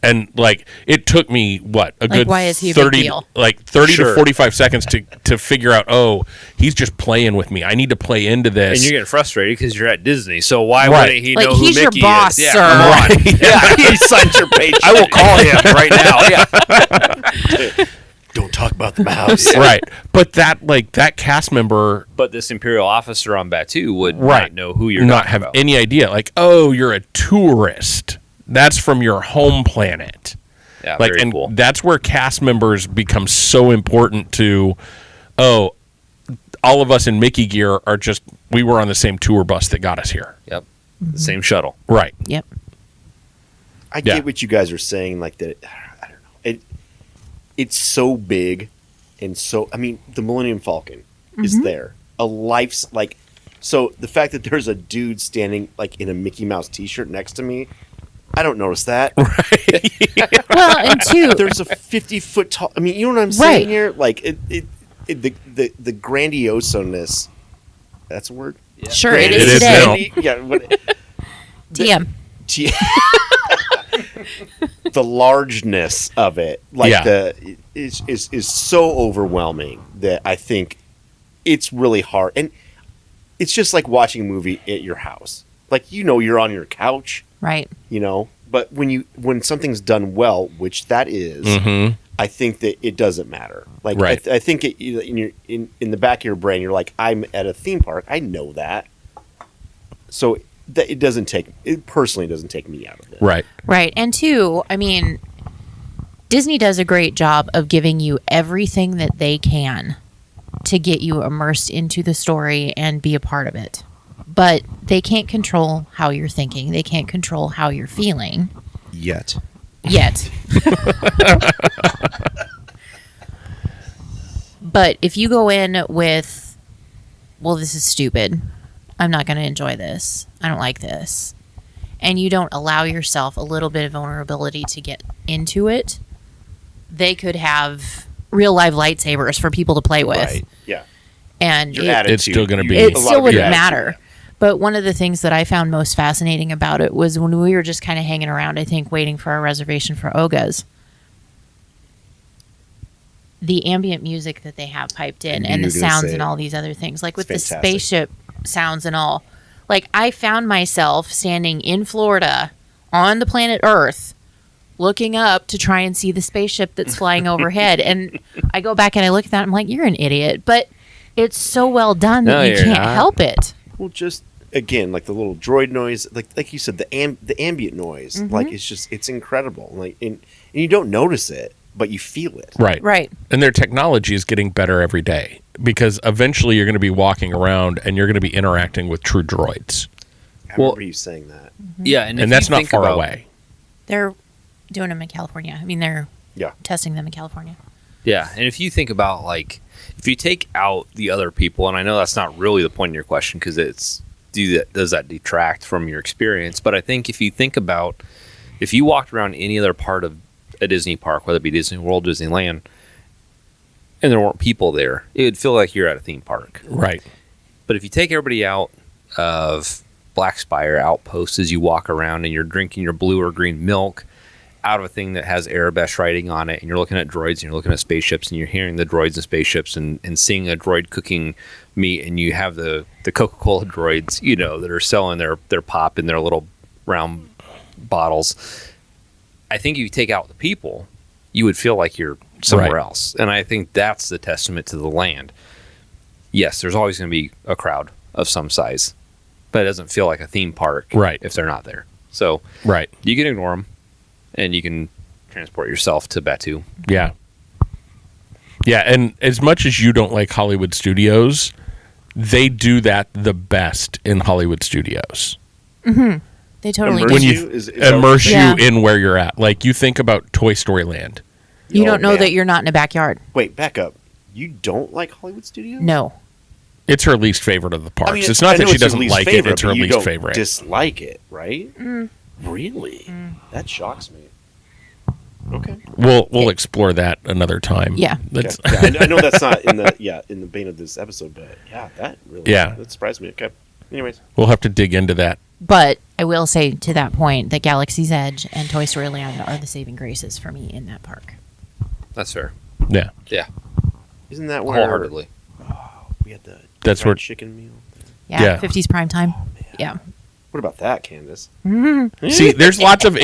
And like, it took me a good why is he a big 30 deal? like 30 to 45 seconds to figure out, oh, he's just playing with me. I need to play into this. And you're getting frustrated because you're at Disney, so why wouldn't he know who he's Mickey your boss, is? sir. Yeah, come on. Yeah, he signs your paycheck. I will call him right now. Yeah. Don't talk about the mouse. Right. But that cast member But this Imperial officer on Batuu would not know who you're not talking have about. any idea. Like, oh, you're a tourist. That's from your home planet. Yeah, Like, very and cool. that's where cast members become so important to, oh, all of us in Mickey gear are just, we were on the same tour bus that got us here. Yep. The same shuttle. Right. Yep. I get what you guys are saying. Like that, I don't know. It's so big, and so I mean, the Millennium Falcon is there. A life's like, so the fact that there's a dude standing like in a Mickey Mouse T-shirt next to me, I don't notice that. Well, and two, There's a 50-foot tall. I mean, you know what I'm saying Right. here? Like the grandioseness. That's a word. sure, it It is is today. now. Yeah. TM. The largeness of it, like is so overwhelming that I think it's really hard, and it's just like watching a movie at your house. Like, you're on your couch, Right. but when something's done well, which that is, I think that it doesn't matter. Like, Right. I think in the back of your brain, you're like, I'm at a theme park. I know that, so that it personally doesn't take me out of it. Right. Right. And two, I mean, Disney does a great job of giving you everything that they can to get you immersed into the story and be a part of it. But they can't control how you're thinking. They can't control how you're feeling Yet. But if you go in with, well, this is stupid, I'm not going to enjoy this, I don't like this, and you don't allow yourself a little bit of vulnerability to get into it, they could have real live lightsabers for people to play with. Right. Yeah. And Your attitude. It's still gonna be- it a lot still of wouldn't your matter. attitude. But one of the things that I found most fascinating about it was when we were just kind of hanging around, I think, waiting for our reservation for Oga's. The ambient music that they have piped in and you the were gonna sounds say and it. all these other things, like with the fantastic. spaceship sounds and all. Like, I found myself standing in Florida on the planet Earth looking up to try and see the spaceship that's flying overhead. And I go back and I look at that, I'm like, you're an idiot. But it's so well done that No, you you're can't not. help it. Well, just again, like the little droid noise, like you said, the ambient noise, like it's incredible. Like, and you don't notice it, but you feel it. Right. Right. And their technology is getting better every day, because eventually you're going to be walking around and you're going to be interacting with true droids. I Well- remember you saying that. Yeah, and And that's not far away. They're doing them in California. I mean, they're Yeah. testing them in California. Yeah, and if you think about, like, if you take out the other people, and I know that's not really the point of your question because it's does that detract from your experience? But I think if you think about, if you walked around any other part of a Disney park, whether it be Disney World, Disneyland, and there weren't people there, it would feel like you're at a theme park. Right. But if you take everybody out of Black Spire Outpost as you walk around and you're drinking your blue or green milk out of a thing that has Arabesh writing on it, and you're looking at droids and you're looking at spaceships and you're hearing the droids and spaceships and seeing a droid cooking meat, and you have the Coca-Cola droids, that are selling their pop in their little round bottles. I think if you take out the people, you would feel like you're somewhere else. And I think that's the testament to the land. Yes, there's always going to be a crowd of some size, but it doesn't feel like a theme park if they're not there. So you can ignore them, and you can transport yourself to Batu. Yeah. Yeah, and as much as you don't like Hollywood Studios, they do that the best in Hollywood Studios. Mm-hmm. They totally Immerse When do. you is immerse you Yeah. in where you're at. Like, you think about Toy Story Land. You don't know man. that you're not in a backyard. Wait, back up. You don't like Hollywood Studios? No. It's her least favorite of the parks. I mean, it's not I that know she it's your doesn't least like favorite, it. It's her but you least don't favorite. dislike it, right? Really? That shocks me. Okay. We'll explore that another time. Yeah. That's, Yeah, I know that's not in the vein of this episode, but that really that surprised me. Okay. Anyways, we'll have to dig into that. But I will say to that point that Galaxy's Edge and Toy Story Land are the saving graces for me in that park. That's fair. Yeah. Yeah, isn't that where wholeheartedly. we had the That's fried where- chicken meal? Yeah. Yeah. 50s prime time. Yeah. What about that, Candace? See, there's lots of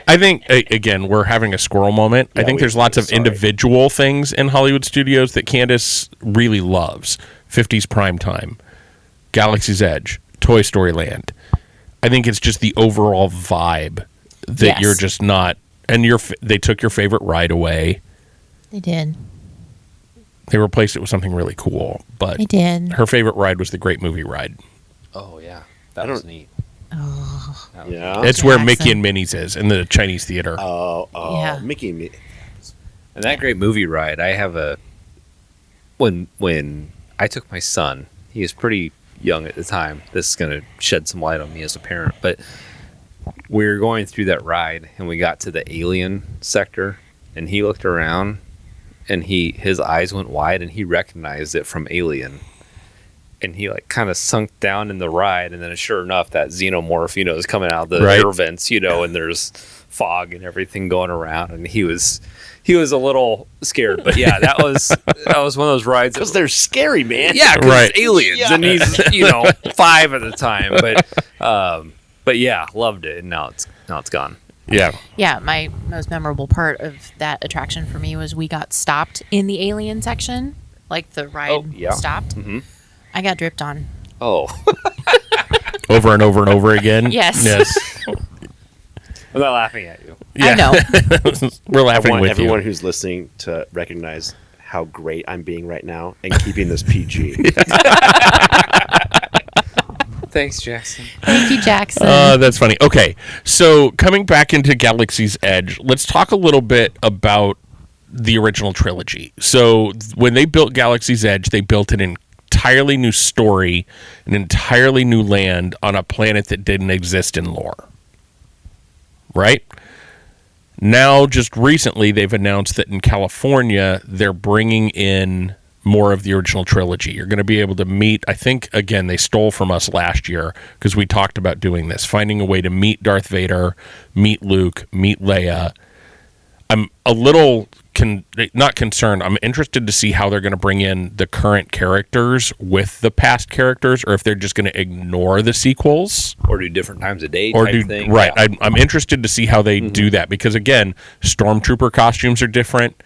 I think again we're having a squirrel moment. I Yeah, think there's lots of sorry. individual things in Hollywood Studios that Candace really loves. 50s prime time, Galaxy's Edge, Toy Story Land. I think it's just the overall vibe that Yes. you're just not. And they took your favorite ride away. They did. They replaced it with something really cool. But They did. her favorite ride was the Great Movie Ride. Oh yeah, that was neat. Oh. That was Yeah. It's where Jackson. Mickey and Minnie's is in the Chinese theater. Oh, Yeah. Mickey and me. And that Great Movie Ride, I have when I took my son, he was pretty young at the time. This is going to shed some light on me as a parent, but we were going through that ride and we got to the alien sector, and he looked around and his eyes went wide and he recognized it from Alien. And he like kind of sunk down in the ride, and then sure enough, that xenomorph, is coming out of the air vents, and there's fog and everything going around, and he was a little scared. But yeah, that was one of those rides Because they're scary, man. yeah, because Right. it's aliens, Yeah. and he's 5 at the time, but yeah, loved it, and now it's gone. Yeah. Yeah, my most memorable part of that attraction for me was we got stopped in the alien section. Like the ride stopped. Mm-hmm. I got dripped on. Oh, Over and over and over again. Yes. Yes. I'm not laughing at you. I know. We're I laughing want with everyone you. who's listening to recognize how great I'm being right now and keeping this PG. Thanks, Jackson. Thank you, Jackson. That's funny. Okay, so coming back into Galaxy's Edge, let's talk a little bit about the original trilogy. So when they built Galaxy's Edge, they built an entirely new story, an entirely new land on a planet that didn't exist in lore. Right? Now, just recently, they've announced that in California, they're bringing in more of the original trilogy. You're going to be able to meet, I think, again, they stole from us last year because we talked about doing this, finding a way to meet Darth Vader, meet Luke, meet Leia. I'm a little not concerned. I'm interested to see how they're going to bring in the current characters with the past characters, or if they're just going to ignore the sequels. Or do different times of day Or type thing. right. Yeah. I'm interested to see how they do that because, again, stormtrooper costumes are different.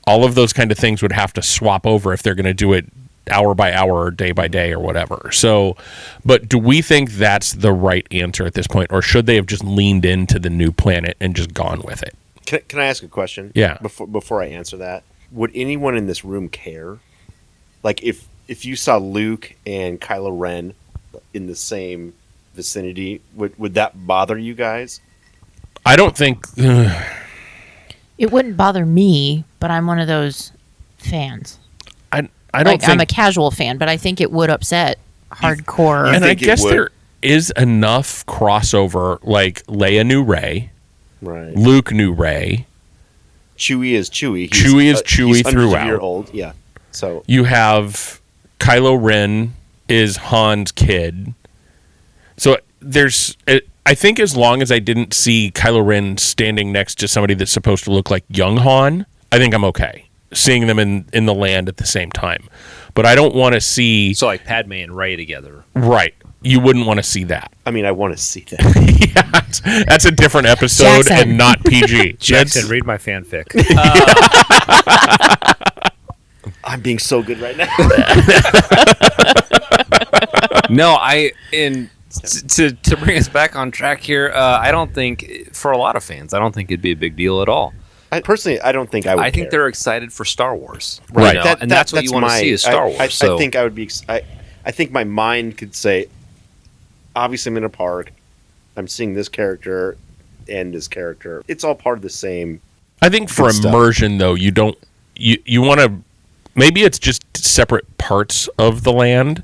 All of those kind of things would have to swap over if they're going to do it hour by hour or day by day or whatever. So, but do we think that's the right answer at this point, or should they have just leaned into the new planet and just gone with it? Can I ask a question? Yeah. Before I answer that, would anyone in this room care? Like, if you saw Luke and Kylo Ren in the same vicinity, would that bother you guys? I don't think. It wouldn't bother me, but I'm one of those fans. I don't Like, think. I'm a casual fan, but I think it would upset hardcore. And I think it guess would? there is enough crossover. Like Leia knew Rey, Right. Luke knew Rey. Chewie is Chewie. Chewie is Chewie he's hundreds of throughout. year old. Yeah. So You have Kylo Ren is Han's kid. So there's. I think as long as I didn't see Kylo Ren standing next to somebody that's supposed to look like young Han, I think I'm okay seeing them in the land at the same time. But I don't want to see. So like Padme and Rey together. Right. You wouldn't want to see that. I mean, I want to see that. Yeah, that's a different episode Jackson. and not PG. Jackson, That's- read my fanfic. I'm being so good right now. No, to bring us back on track here, I don't think for a lot of fans, I don't think it'd be a big deal at all. Personally, I don't think I would. I think care. they're excited for Star Wars, Right. You know? And that's what you want to see is Star Wars. I think I would be. I think my mind could say, obviously, I'm in a park. I'm seeing this character and this character. It's all part of the same. I think for Good stuff. immersion, though, you don't. You want to. Maybe it's just separate parts of the land.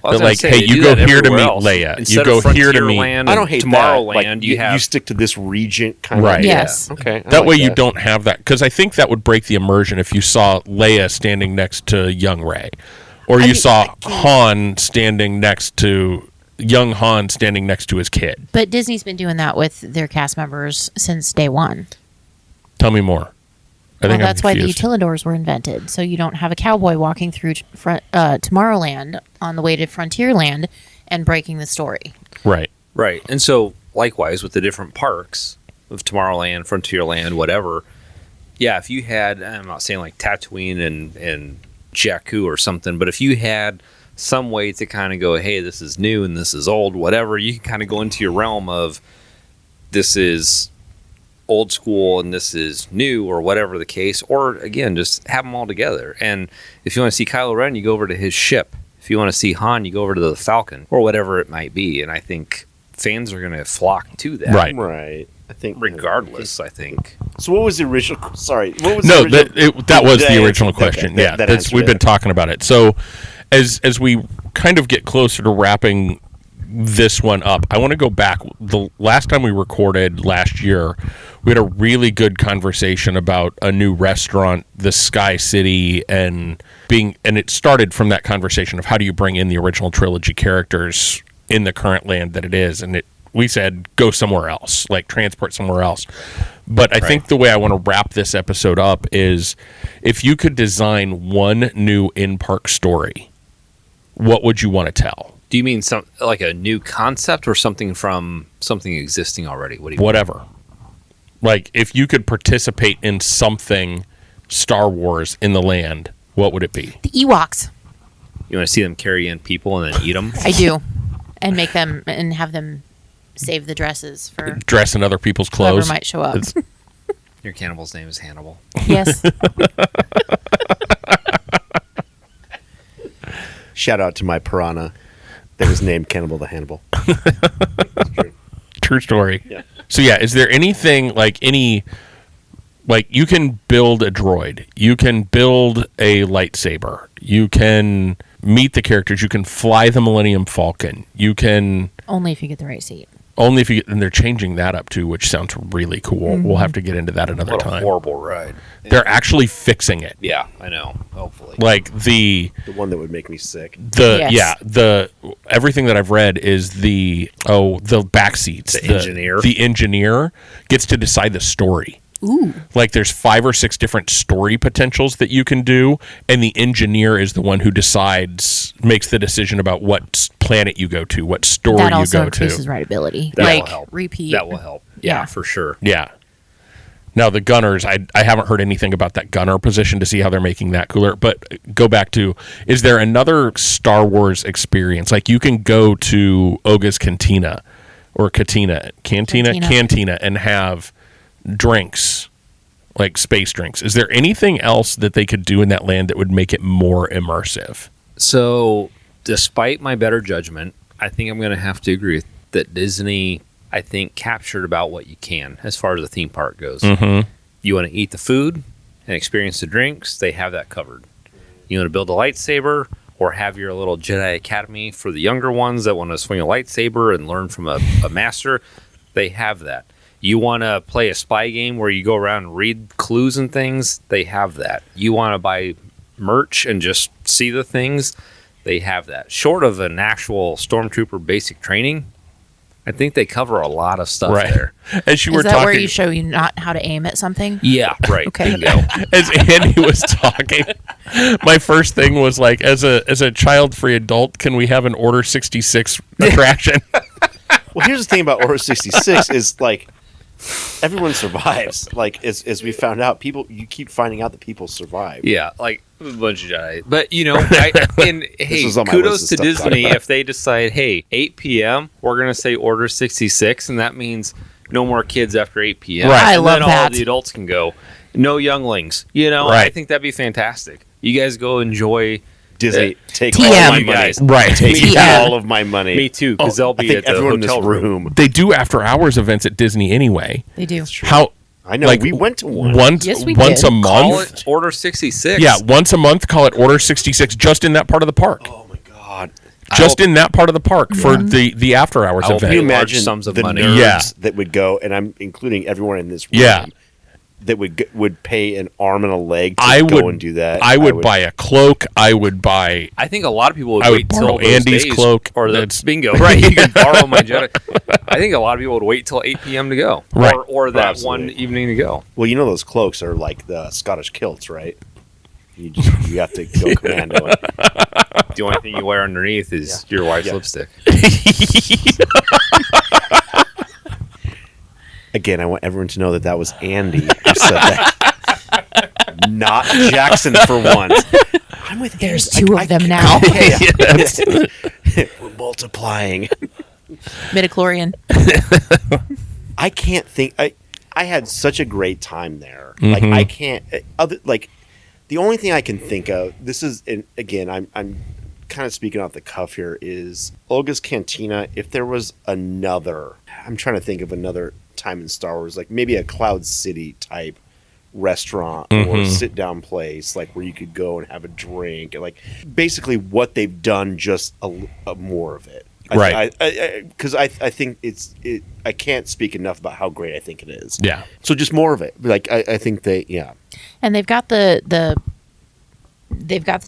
I was But gonna like, say, hey, they you do go that here to everywhere meet else. Leia. Instead You of go here to meet. Frontierland I don't hate Tomorrowland. that. Like, you have you stick to this region kind Right. of. Yes. Okay. I That like way you don't have that, because I think that would break the immersion if you saw Leia standing next to young Rey, or you saw Han standing next to young Han standing next to his kid. But Disney's been doing that with their cast members since day one. Tell me more. I Well, think I'm that's why the confused. utilidors were invented. So you don't have a cowboy walking through Tomorrowland on the way to Frontierland and breaking the story. Right. Right. And so, likewise, with the different parks of Tomorrowland, Frontierland, whatever, yeah, if you had, I'm not saying like Tatooine and Jakku or something, but if you had some way to kind of go, hey, this is new and this is old, whatever, you can kind of go into your realm of this is old school and this is new or whatever the case, or again, just have them all together. And if you want to see Kylo Ren, you go over to his ship. If you want to see Han, you go over to the Falcon or whatever it might be. And I think fans are going to flock to that. Right. Right. I think Regardless, I think. So what was the original? Sorry. What was No, the original? that was Did the I original answer- question. okay, Yeah, that that's, answered we've been it. talking about it. So, as we kind of get closer to wrapping this one up, I want to go back. The last time we recorded last year, we had a really good conversation about a new restaurant, the Sky City, and it started from that conversation of how do you bring in the original trilogy characters in the current land that it is, and we said go somewhere else, like transport somewhere else. But I think the way I want to wrap this episode up is if you could design one new in-park story, what would you want to tell? Do you mean some like a new concept or something from something existing already? What do you mean? Whatever. Like, if you could participate in something Star Wars in the land, what would it be? The Ewoks. You want to see them carry in people and then eat them? I do. And make them and have them save the dresses for Dress in other people's whoever clothes? might show up. Your cannibal's name is Hannibal. Yes. Shout out to my piranha that was named Cannibal the Hannibal. True story. Yeah. So, yeah, is there anything, like you can build a droid, you can build a lightsaber, you can meet the characters, you can fly the Millennium Falcon, you can... Only if you get the right seat. Only if you get, and they're changing that up too, which sounds really cool. We'll have to get into that another What a time. horrible ride. They're actually fixing it. Yeah, I know. Hopefully. Like the one that would make me sick. the everything that I've read is the back seats. The engineer. The engineer gets to decide the story. Ooh. Like there's 5 or 6 different story potentials that you can do, and the engineer is the one who makes the decision about what planet you go to, what story That you also go increases to. writability. That will Like, help. repeat. That will help. Yeah, Yeah. for sure. Yeah. Now the gunners, I haven't heard anything about that gunner position to see how they're making that cooler. But go back to, is there another Star Wars experience? Like you can go to Oga's Cantina or Cantina and have drinks, like space drinks. Is there anything else that they could do in that land that would make it more immersive? So, despite my better judgment, I think I'm going to have to agree that Disney I think, captured about what you can as far as the theme park goes. Mm-hmm. You want to eat the food and experience the drinks, they have that covered. You want to build a lightsaber or have your little Jedi Academy for the younger ones that want to swing a lightsaber and learn from a master, they have that. You want to play a spy game where you go around and read clues and things, they have that. You want to buy merch and just see the things, they have that. Short of an actual Stormtrooper basic training, I think they cover a lot of stuff there. As you Is were that talking, where you show you not how to aim at something? Yeah, right. Okay. Bingo. as Andy was talking, my first thing was like, as a child-free adult, can we have an Order 66 attraction? Well, here's the thing about Order 66 is like everyone survives. Like as we found out, you keep finding out that people survive. Yeah, like a bunch of Jedi. But, hey, was on my kudos list to of stuff to talk Disney about. if they decide, hey, 8 p.m., we're going to say Order 66, and that means no more kids after 8 p.m. Right. I and love then that. all the adults can go. No younglings. I Right. think that'd be fantastic. You guys go enjoy Disney, take TM. all of my you money. guys. Right. Take TM. all of my money. Me too, because they'll I be think at the everyone in this hotel room. They do after-hours events at Disney anyway. They do. How? I know. Like, we went to one. Once, Yes, we once did. a Call month. it Order 66. Yeah, once a month. Call it Order 66, just in that part of the park. Oh my god! Just in that part of the park for the after-hours I will event. pay Can you large imagine sums of the money. nerds Yeah. that would go, and I'm including everyone in this room. Yeah. That would pay an arm and a leg to I go would and do that. I would buy a cloak. I would buy. I think a lot of people would I would wait till borrow those Andy's days, cloak. or the That's- bingo. Right, you can borrow my Jedi. I think a lot of people would wait till 8 p.m. to go, Right. or that Absolutely. one evening to go. Well, those cloaks are like the Scottish kilts, right? You have to go commando. The only thing you wear underneath is your wife's Yeah. lipstick. Again, I want everyone to know that was Andy who said that, not Jackson for once. I'm with There's Andy. two of them now. We're multiplying. Midichlorian. I can't think. I had such a great time there. Like I can't. The only thing I can think of. This is, and again, I'm kind of speaking off the cuff here. Is Olga's Cantina? If there was another, I'm trying to think of another time in Star Wars, like maybe a Cloud City type restaurant or sit down place, like where you could go and have a drink, and like basically what they've done, just a more of it. Right. Because I think I can't speak enough about how great I think it is. Yeah. So just more of it. Like I think And they've got the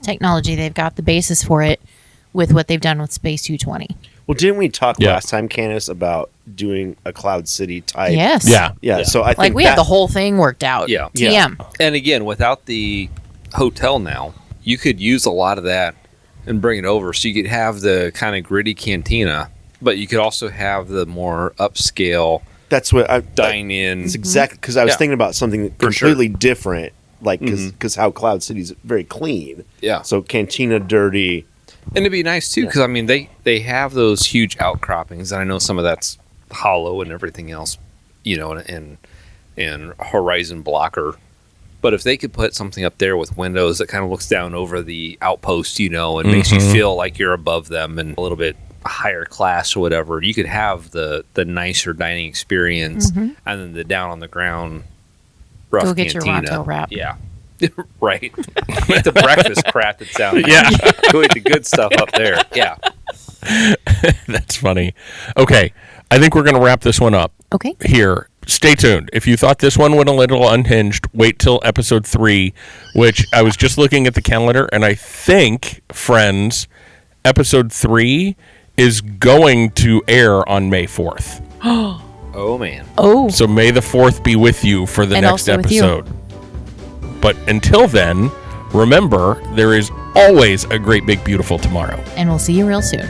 technology, they've got the basis for it with what they've done with Space 220. Well, didn't we talk Yeah. last time, Candace, about doing a Cloud City type? Yes. Yeah. Yeah. So I think Like we have the whole thing worked out. Yeah. TM. And again, without the hotel now, you could use a lot of that and bring it over. So you could have the kind of gritty cantina, but you could also have the more upscale that's what I dine-in. It's exactly because I was Yeah. thinking about something For sure. completely different, like because how Cloud City's very clean. Yeah. So cantina dirty. And it'd be nice too, because I mean, they have those huge outcroppings, and I know some of that's hollow and everything else, and horizon blocker. But if they could put something up there with windows that kind of looks down over the outpost, and makes you feel like you're above them and a little bit higher class or whatever, you could have the nicer dining experience, and then the down on the ground rough Go get your cantina. Ronto wrap. Yeah. Right. Eat the breakfast crap that's down there. Yeah. Go eat the good stuff up there. Yeah. That's funny. Okay. I think we're going to wrap this one up Okay. here. Stay tuned. If you thought this one went a little unhinged, wait till episode 3, which I was just looking at the calendar, and I think, friends, episode 3 is going to air on May 4th. Oh, man. Oh. So may the 4th be with you for the And next also with you. episode. But until then, remember, there is always a great, big, beautiful tomorrow. And we'll see you real soon.